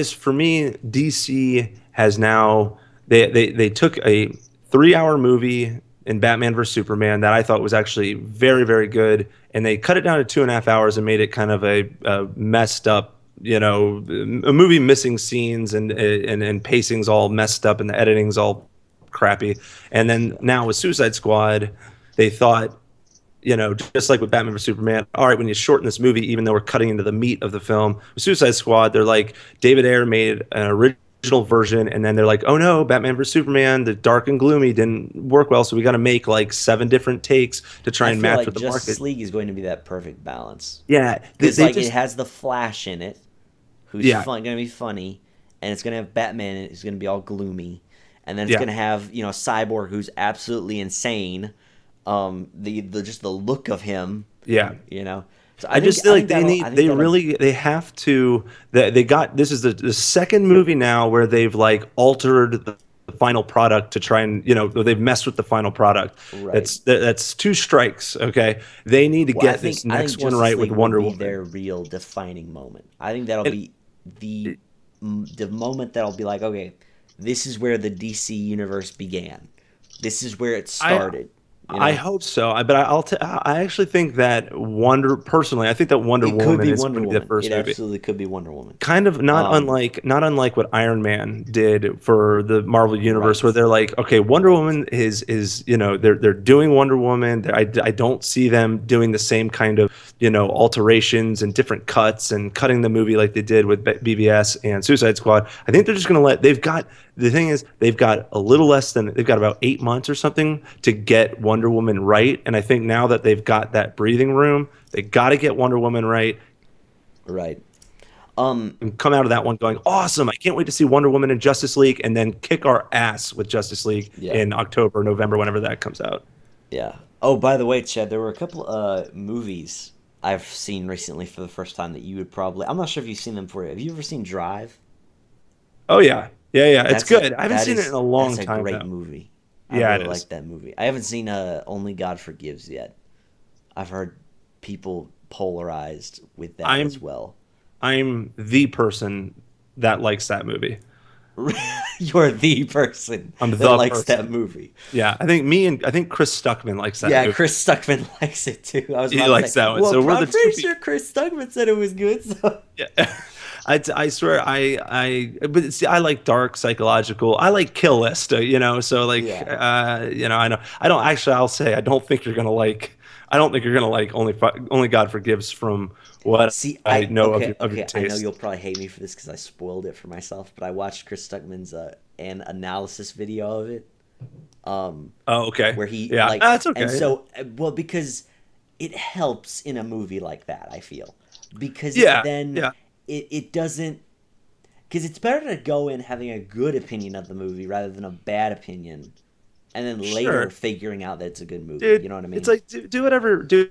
for me, DC has now. They took a 3-hour movie in Batman vs Superman that I thought was actually very, very good, and they cut it down to 2.5 hours and made it kind of a messed up, a movie missing scenes and pacing's all messed up and the editing's all crappy. And then now with Suicide Squad, they thought, just like with Batman vs Superman, all right, when you shorten this movie, even though we're cutting into the meat of the film, with Suicide Squad, they're like, David Ayer made an original version, and then they're like, oh no, Batman vs Superman, the dark and gloomy didn't work well, so we got to make like 7 different takes to try and match with the market. Justice League is going to be that perfect balance. Yeah, because it has the Flash in it, who's going to be funny, and it's going to have Batman in it, who's going to be all gloomy, and then it's going to have Cyborg, who's absolutely insane. Just the look of him. Yeah. So I just feel like they have to. They got this is the second movie now where they've like altered the final product to try and, they've messed with the final product. Right. That's 2 strikes. Okay, they need to get this next one right with Wonder Woman. Their real defining moment. I think that'll be the moment that'll be like, okay, this is where the DC universe began. This is where it started. I hope so, but I actually think that Wonder Woman is going to be the first movie. It absolutely could be Wonder Woman. Kind of not unlike what Iron Man did for the Marvel Universe, where they're like, okay, Wonder Woman is they're doing Wonder Woman. I don't see them doing the same kind of alterations and different cuts and cutting the movie like they did with BVS and Suicide Squad. I think they're just going to they've got a little less than, they've got about 8 months or something to get Wonder Woman right. And I think now that they've got that breathing room, they got to get Wonder Woman right. Right. And come out of that one going, awesome. I can't wait to see Wonder Woman in Justice League, and then kick our ass with Justice League in October, November, whenever that comes out. Yeah. Oh, by the way, Chad, there were a couple movies I've seen recently for the first time that you would probably, I'm not sure if you've seen them before. Have you ever seen Drive? Oh, yeah. Yeah. It's good. I haven't seen it in a long time. That's a great movie. I really like that movie. I haven't seen Only God Forgives yet. I've heard people polarized with that as well. I'm the person that likes that movie. You're the person that likes that movie. Yeah, I think Chris Stuckman likes that movie. Yeah, Chris Stuckman likes it too. He likes that one. Well, so I'm pretty sure Chris Stuckman said it was good. So. Yeah. I swear but see, I like dark psychological. I like Kill List, so I know. I'll say I don't think you're gonna like Only God Forgives from what I know of your taste. I know you'll probably hate me for this because I spoiled it for myself, but I watched Chris Stuckman's an analysis video of it. Okay. Where he that's okay. And so because it helps in a movie like that, I feel, because it doesn't, because it's better to go in having a good opinion of the movie rather than a bad opinion, and then later figuring out that it's a good movie. Dude, you know what I mean? It's like do whatever you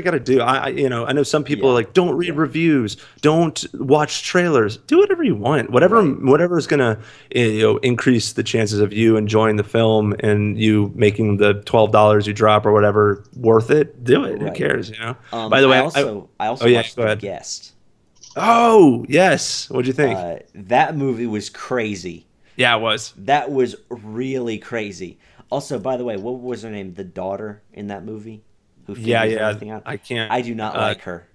got to do. I know some people are like, don't read reviews, don't watch trailers, do whatever you want, whatever is gonna increase the chances of you enjoying the film and you making the $12 you drop or whatever worth it. Do it. Who cares? By the way, I also watched The Guest. Oh, yes. What'd you think? That movie was crazy. Yeah, it was. That was really crazy. Also, by the way, what was her name? The daughter in that movie? Who figures everything out? I do not like her.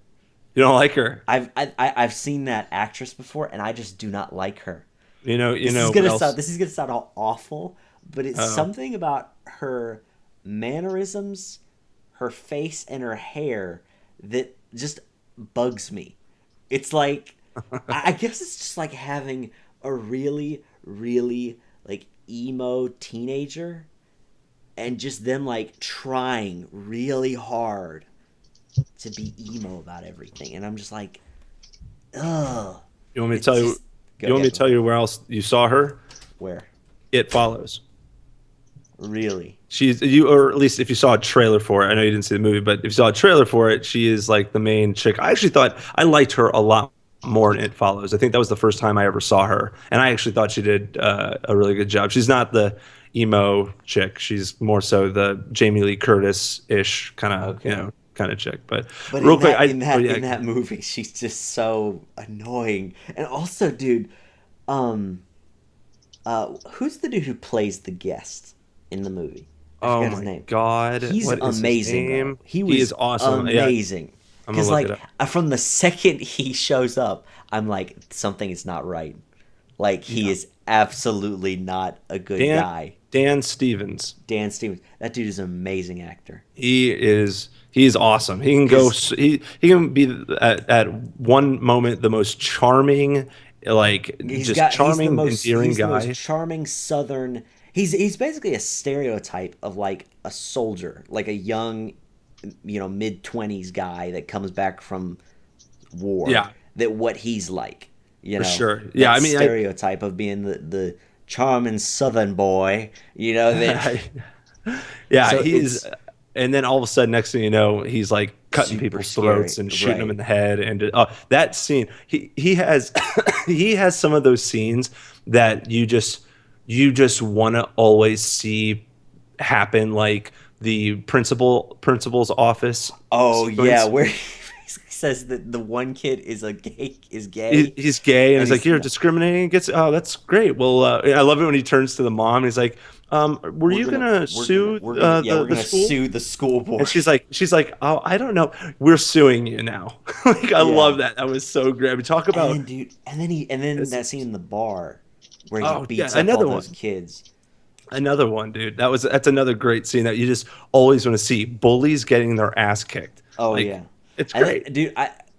You don't like her? I've seen that actress before, and I just do not like her. This is gonna sound awful, but it's something about her mannerisms, her face, and her hair that just bugs me. It's like, I guess it's just like having a really, really like emo teenager and just them like trying really hard to be emo about everything. And I'm just like, ugh. You want me to tell you? You want me to tell you where else you saw her? Where? It Follows. Really? Or at least if you saw a trailer for it. I know you didn't see the movie, but if you saw a trailer for it, she is like the main chick. I actually thought I liked her a lot more in It Follows. I think that was the first time I ever saw her, and I actually thought she did a really good job. She's not the emo chick. She's more so the Jamie Lee Curtis-ish kind of kind of chick. But real quick, in that movie, she's just so annoying. And also, dude, who's the dude who plays the guest in the movie? Oh my name. God, he's amazing. He is awesome, amazing. Because from the second he shows up, I'm like, something is not right. Like he is absolutely not a good guy. Dan Stevens. That dude is an amazing actor. He's awesome. He can go. He can be at one moment the most charming, endearing guy. He's the most charming Southern. He's basically a stereotype of like a soldier, like a young, mid-20s guy that comes back from war. Yeah. That what he's like, For sure. Yeah, stereotype of being the charming Southern boy, that. Yeah, so he's. And then all of a sudden, next thing you know, he's like cutting people's throats and shooting them in the head. And that scene, he has he has some of those scenes that you you just want to always see happen, like the principal's office. Oh sequence. yeah, where he says that the one kid is gay. He's gay, and he's like, "You're yeah. discriminating against." Oh, that's great. Well, I love it when he turns to the mom. And he's like, "Were you gonna sue we're the gonna school?" sue the school board. And she's like, "Oh, I don't know. We're suing you now." Like, I love that. That was so great. I mean, talk about and then that scene in the bar where he beats up another all one. those kids. Another one, dude. That's another great scene that you just always want to see. Bullies getting their ass kicked. Oh like, yeah, it's great, dude.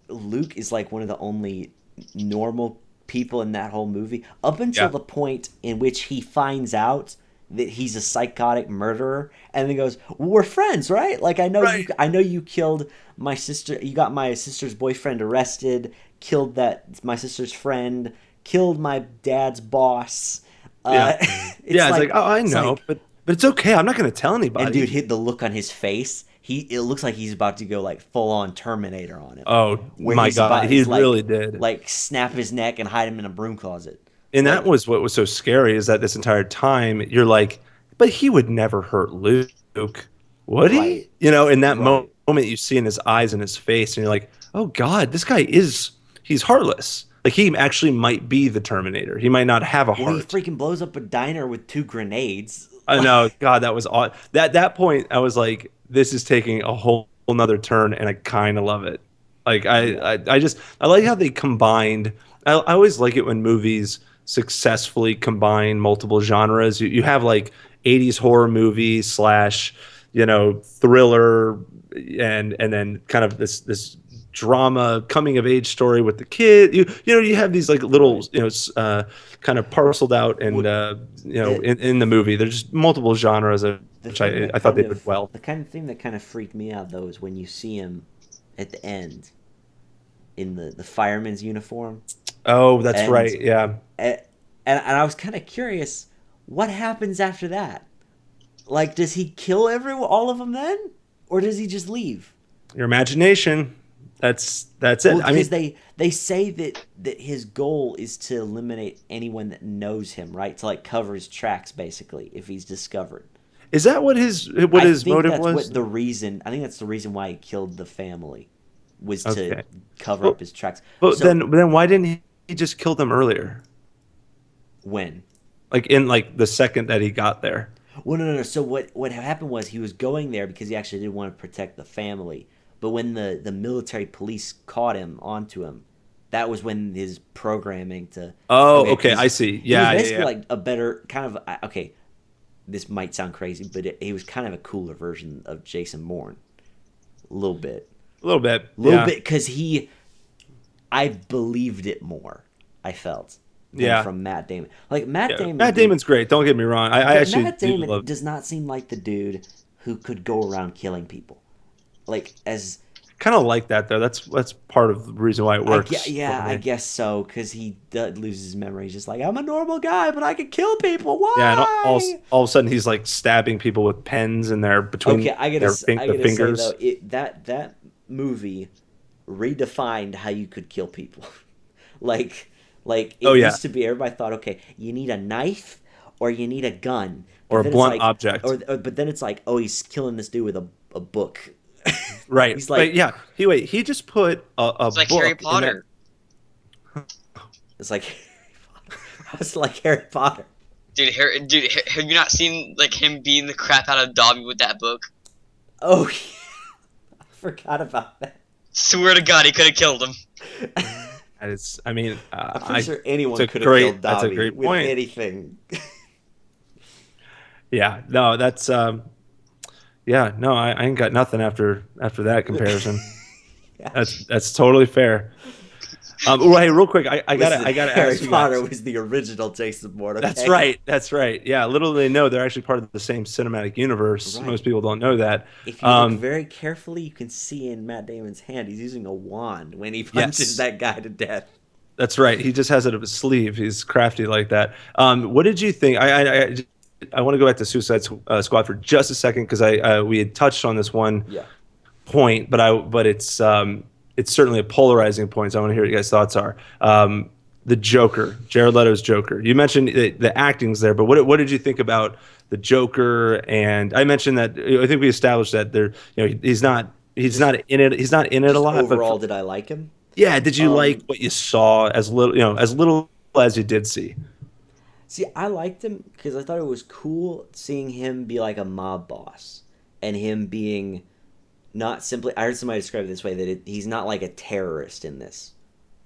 Luke is like one of the only normal people in that whole movie up until the point in which he finds out that he's a psychotic murderer, and then goes, well, "We're friends, right? Like I know you killed my sister. You got my sister's boyfriend arrested. Killed my sister's friend. Killed my dad's boss." It's like, oh, I know, but it's okay. I'm not going to tell anybody. And dude, hit the look on his face. It looks like he's about to go like full on Terminator on him. Oh my god, he really did. Like snap his neck and hide him in a broom closet. And that was what was so scary, is that this entire time you're like, but he would never hurt Luke, would he? You know, in that moment you see in his eyes and his face, and you're like, oh god, this guy he's heartless. Like, he actually might be the Terminator. He might not have a heart. He freaking blows up a diner with 2 grenades. I know. God, that was odd. That point, I was like, this is taking a whole nother turn, and I kind of love it. Like, I like how they combined. I always like it when movies successfully combine multiple genres. You have, like, 80s horror movie / thriller, and then kind of this drama coming of age story with the kid. You have these like little kind of parceled out, and in the movie there's just multiple genres which I thought they did well. The kind of thing that kind of freaked me out though is when you see him at the end in the fireman's uniform. Oh, that's right. Yeah. And I was kind of curious, what happens after that? Like, does he kill all of them then, or does he just leave? Your imagination. That's it. Well, because they say that his goal is to eliminate anyone that knows him, right? To like cover his tracks, basically, if he's discovered. Is that what his motive was? I think that's the reason why he killed the family, was to cover up his tracks. But then why didn't he just kill them earlier? When? Like in like the second that he got there. Well, no. So what happened was he was going there because he actually didn't want to protect the family. But when the military police caught him onto him, that was when his programming to... Oh, okay, I see. Yeah, he was basically like a better kind of... Okay, this might sound crazy, but he was kind of a cooler version of Jason Bourne. A little bit. A little bit, because I believed it more, I felt, than from Matt Damon. Like, Matt Damon's great, don't get me wrong. Matt Damon does not seem like the dude who could go around killing people. Like, as kind of like that though. That's part of the reason why it works. I guess so, because he loses his memory. He's just like, I'm a normal guy, but I can kill people. Why? Yeah, and all of a sudden he's like stabbing people with pens in their between their fingers. Say, though, that movie redefined how you could kill people. like it used to be, everybody thought, okay, you need a knife or you need a gun, or a blunt object, but then it's like, oh, he's killing this dude with a book. Right. He's like, he just put a it's like book Harry Potter. It's like it's like Harry Potter. Dude, have you not seen like him beating the crap out of Dobby with that book? Oh, yeah. I forgot about that. Swear to God, he could have killed him. I'm pretty sure anyone could have killed Dobby. That's a great point. With anything. Yeah. No, that's yeah, no, I ain't got nothing after that comparison. Yeah. That's totally fair. Well, hey, real quick, I gotta ask you guys. Harry Potter was the original Jason Bourne. Okay? That's right. Yeah, little do they know they're actually part of the same cinematic universe. Right. Most people don't know that. If you look very carefully, you can see in Matt Damon's hand he's using a wand when he punches that guy to death. That's right. He just has it up his sleeve. He's crafty like that. What did you think? I want to go back to Suicide Squad for just a second, because we had touched on this one point, but it's certainly a polarizing point. So I want to hear what you guys' thoughts are. the Joker, Jared Leto's Joker. You mentioned the acting's there, but what did you think about the Joker? And I mentioned that I think we established that he's not in it. He's not in it a lot. Overall, did I like him? Yeah. Did you like what you saw as little as you did see? See, I liked him because I thought it was cool seeing him be like a mob boss and him being not simply. I heard somebody describe it this way, that he's not like a terrorist in this,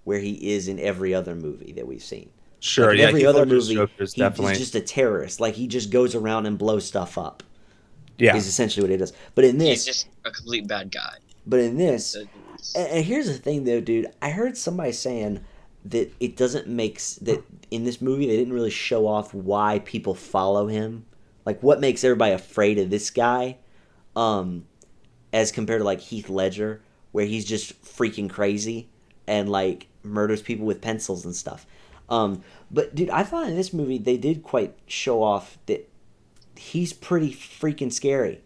where he is in every other movie that we've seen. Sure, like in every other movie, he's definitely just a terrorist. Like he just goes around and blows stuff up. Yeah, is essentially what he does. But in this, he's just a complete bad guy. But in this, and here's the thing, though, dude. I heard somebody saying that it doesn't make that in this movie they didn't really show off why people follow him, like what makes everybody afraid of this guy, as compared to like Heath Ledger, where he's just freaking crazy and like murders people with pencils and stuff. But dude, I thought in this movie they did quite show off that he's pretty freaking scary.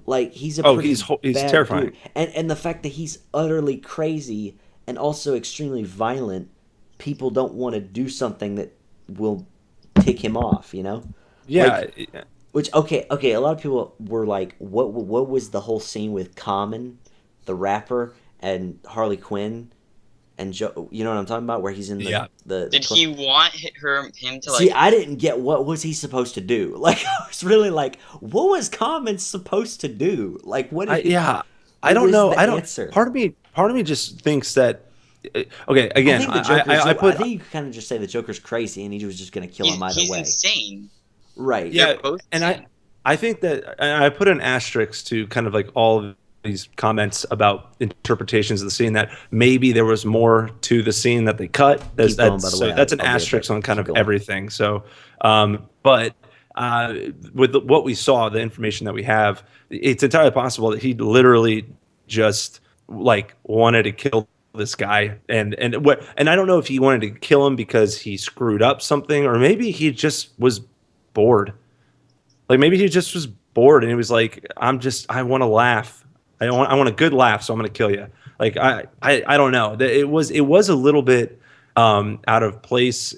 Like he's he's terrifying, dude. And the fact that he's utterly crazy and also extremely violent, people don't want to do something that will tick him off, you know? Yeah. Which okay, a lot of people were like, what was the whole scene with Common, the rapper, and Harley Quinn, and Joe? You know what I'm talking about? Where he's in the Did he want him to like? See, I didn't get what was he supposed to do. Like I was really like, what was Common supposed to do? Like what? I don't know. I don't. Answer? Part of me just thinks that. Okay, again, I think you could kind of just say the Joker's crazy and he was just going to kill him either way. He's insane. Right. Yeah, and I think that I put an asterisk to kind of like all of these comments about interpretations of the scene, that maybe there was more to the scene that they cut. That's an asterisk on kind of everything. So, but with what we saw, the information that we have, it's entirely possible that he literally just like wanted to kill this guy, and I don't know if he wanted to kill him because he screwed up something, or maybe he just was bored. Like maybe he just was bored and he was like, I want to laugh. I want a good laugh, so I'm going to kill you. Like I don't know. It was a little bit out of place,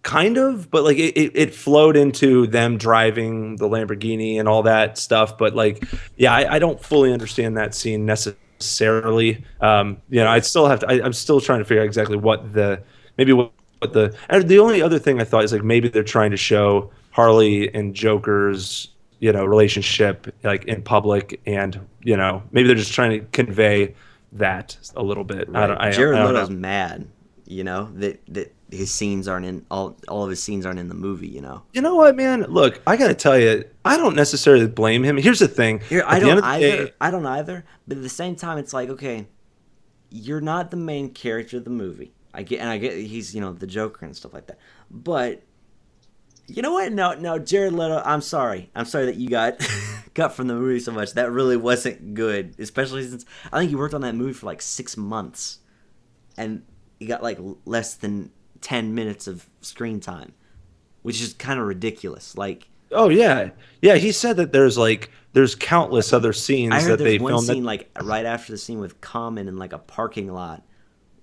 kind of, but like it flowed into them driving the Lamborghini and all that stuff. But like, yeah, I don't fully understand that scene necessarily. I still have to. I'm still trying to figure out exactly what the and the only other thing I thought is like maybe they're trying to show Harley and Joker's relationship like in public, and maybe they're just trying to convey that a little bit. Right. Jared Leto's mad, that his scenes aren't in all of his scenes aren't in the movie. You know what, man? Look, I gotta tell you, I don't necessarily blame him. Here's the thing. I don't either. But at the same time, it's like, okay, you're not the main character of the movie. I get he's the Joker and stuff like that. But you know what? No, Jared Leto. I'm sorry that you got cut from the movie so much. That really wasn't good, especially since I think you worked on that movie for like 6 months, and you got like less than 10 minutes of screen time, which is kind of ridiculous. Like, oh yeah. He said that there's countless other scenes I heard that they one filmed. Scene like right after the scene with Common in like a parking lot,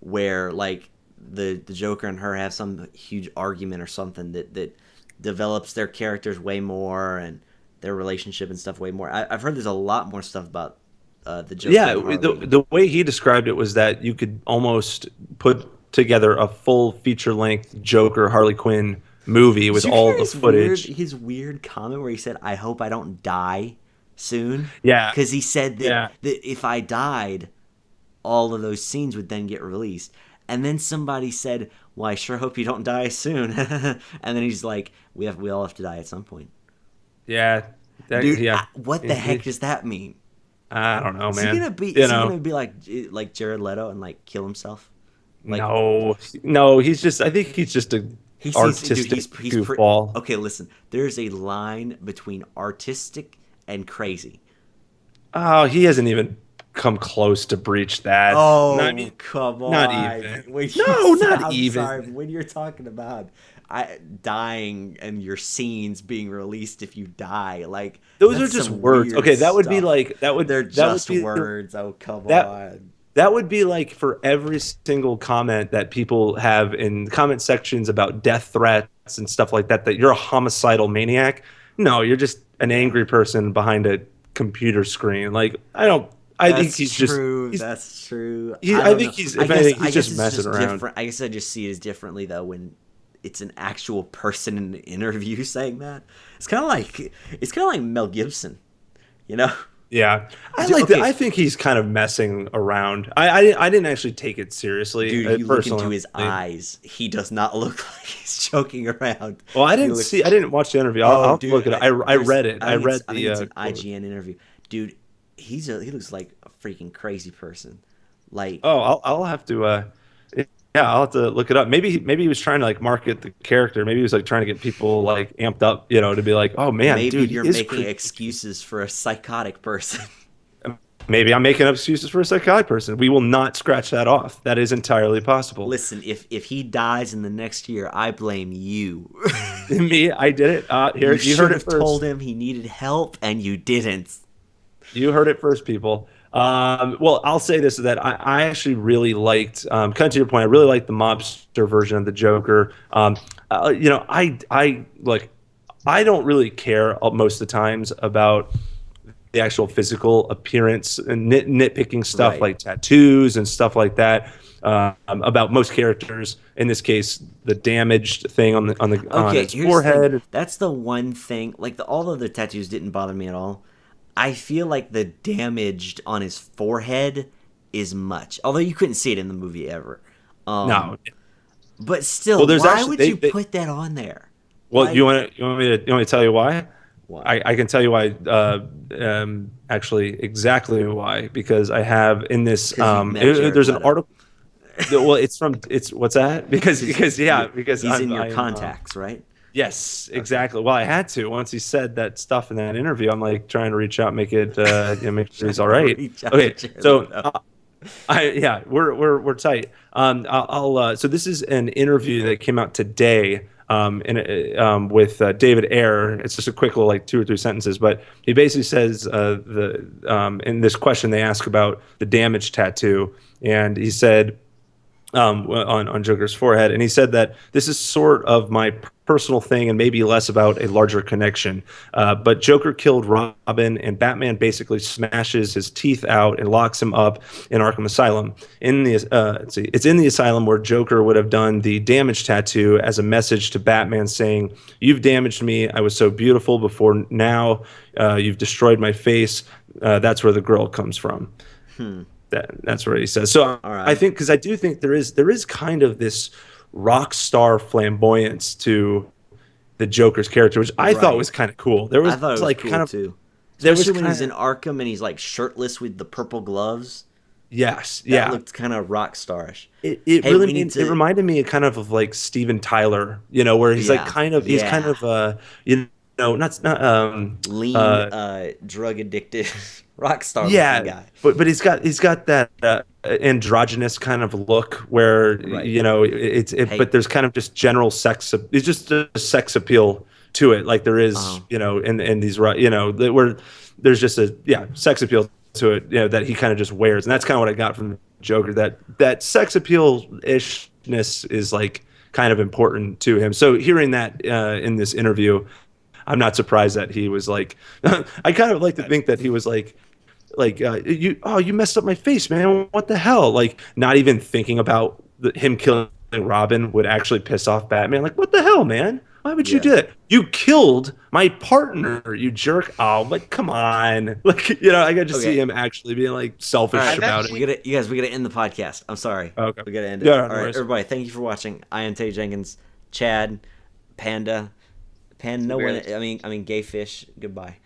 where like the Joker and her have some huge argument or something that develops their characters way more and their relationship and stuff way more. I've heard there's a lot more stuff about the Joker. Yeah, the way he described it was that you could almost put together a full feature-length Joker Harley Quinn movie with all the footage. His weird comment where he said, "I hope I don't die soon." Yeah, because he said that if I died, all of those scenes would then get released. And then somebody said, "Well, I sure hope you don't die soon." And then he's like, "We all have to die at some point." Yeah, dude. What the heck does that mean? I don't know, man. Is he gonna be like Jared Leto and like kill himself? Like, no. He's just. I think he's just artistic goofball. Okay, listen. There's a line between artistic and crazy. Oh, he hasn't even come close to breach that. Oh, come on. Not even. Not even. Sorry, when you're talking about dying and your scenes being released if you die, like those are just words. Okay, that would be like that would. They're just words. Oh, come on. That would be like for every single comment that people have in comment sections about death threats and stuff like that, that you're a homicidal maniac. No, you're just an angry person behind a computer screen. Like, I think he's true. just. That's true. I think he's just messing around. Different. I guess I just see it as differently though when it's an actual person in an interview saying that. It's kind of like Mel Gibson, you know? Yeah, I think he's kind of messing around. I didn't actually take it seriously. Dude, you look into his eyes. He does not look like he's joking around. Well, I didn't watch the interview. I'll look it up. I read it. I think it's an IGN interview. Dude, he looks like a freaking crazy person. Like, I'll have to. Yeah, I'll have to look it up. Maybe he was trying to like market the character. Maybe he was like trying to get people like amped up, to be like, oh man, maybe dude, you're making excuses for a psychotic person. Maybe I'm making excuses for a psychotic person. We will not scratch that off. That is entirely possible. Listen, if he dies in the next year, I blame you. Me, I did it. Here, you heard it first. Told him he needed help, and you didn't. You heard it first, people. Well, I'll say this, that I actually really liked, kind of to your point, I really liked the mobster version of the Joker. I don't really care most of the times about the actual physical appearance and nitpicking stuff, right, like tattoos and stuff like that, about most characters. In this case, the damaged thing on his forehead. That's the one thing. Like all of the tattoos didn't bother me at all. I feel like the damaged on his forehead is much, although you couldn't see it in the movie ever. No, but still, why would you put that on there? Well, like, you want me to tell you why? Why? I can tell you why. Actually, exactly why. Because I have in this. There's an article. Well, it's what's that? Because he's in your contacts, right? Yes, exactly. Well, I had to. Once he said that stuff in that interview, I'm like trying to reach out, make it, make sure he's all right. Okay, so we're tight. So this is an interview that came out today, with David Ayer. It's just a quick little 2 or 3 sentences, but he basically says in this question they ask about the damage tattoo, and he said. On Joker's forehead, and he said that this is sort of my personal thing and maybe less about a larger connection. But Joker killed Robin, and Batman basically smashes his teeth out and locks him up in Arkham Asylum. It's in the asylum where Joker would have done the damage tattoo as a message to Batman saying, "You've damaged me. I was so beautiful before now. You've destroyed my face. That's where the girl comes from." That's what he says. So right. I think, because I do think there is kind of this rock star flamboyance to the Joker's character, which I thought was kind of cool. I thought it was cool kind of too. Especially when he's in Arkham and he's like shirtless with the purple gloves. Yes, that looked kind of rock starish. It reminded me kind of like Steven Tyler, where he's not lean, drug addicted rock star guy. But he's got that androgynous kind of look where but there's kind of just general sex. It's just a sex appeal to it, like there is in these where there's just a sex appeal to it, that he kind of just wears, and that's kind of what I got from Joker. That sex appeal ishness is like kind of important to him. So hearing that in this interview, I'm not surprised that he was like, I kind of like to think that he was like you messed up my face, man. What the hell? Like, not even thinking about him killing Robin would actually piss off Batman. Like, what the hell, man? Why would you do that? You killed my partner, you jerk. Oh, but come on. Like, I got to see him actually being like selfish about it. We gotta end the podcast. I'm sorry. Okay. We gotta end it. All right, everybody, thank you for watching. I am Tay Jenkins, Chad, Panda, no one. I mean, Gay Fish. Goodbye.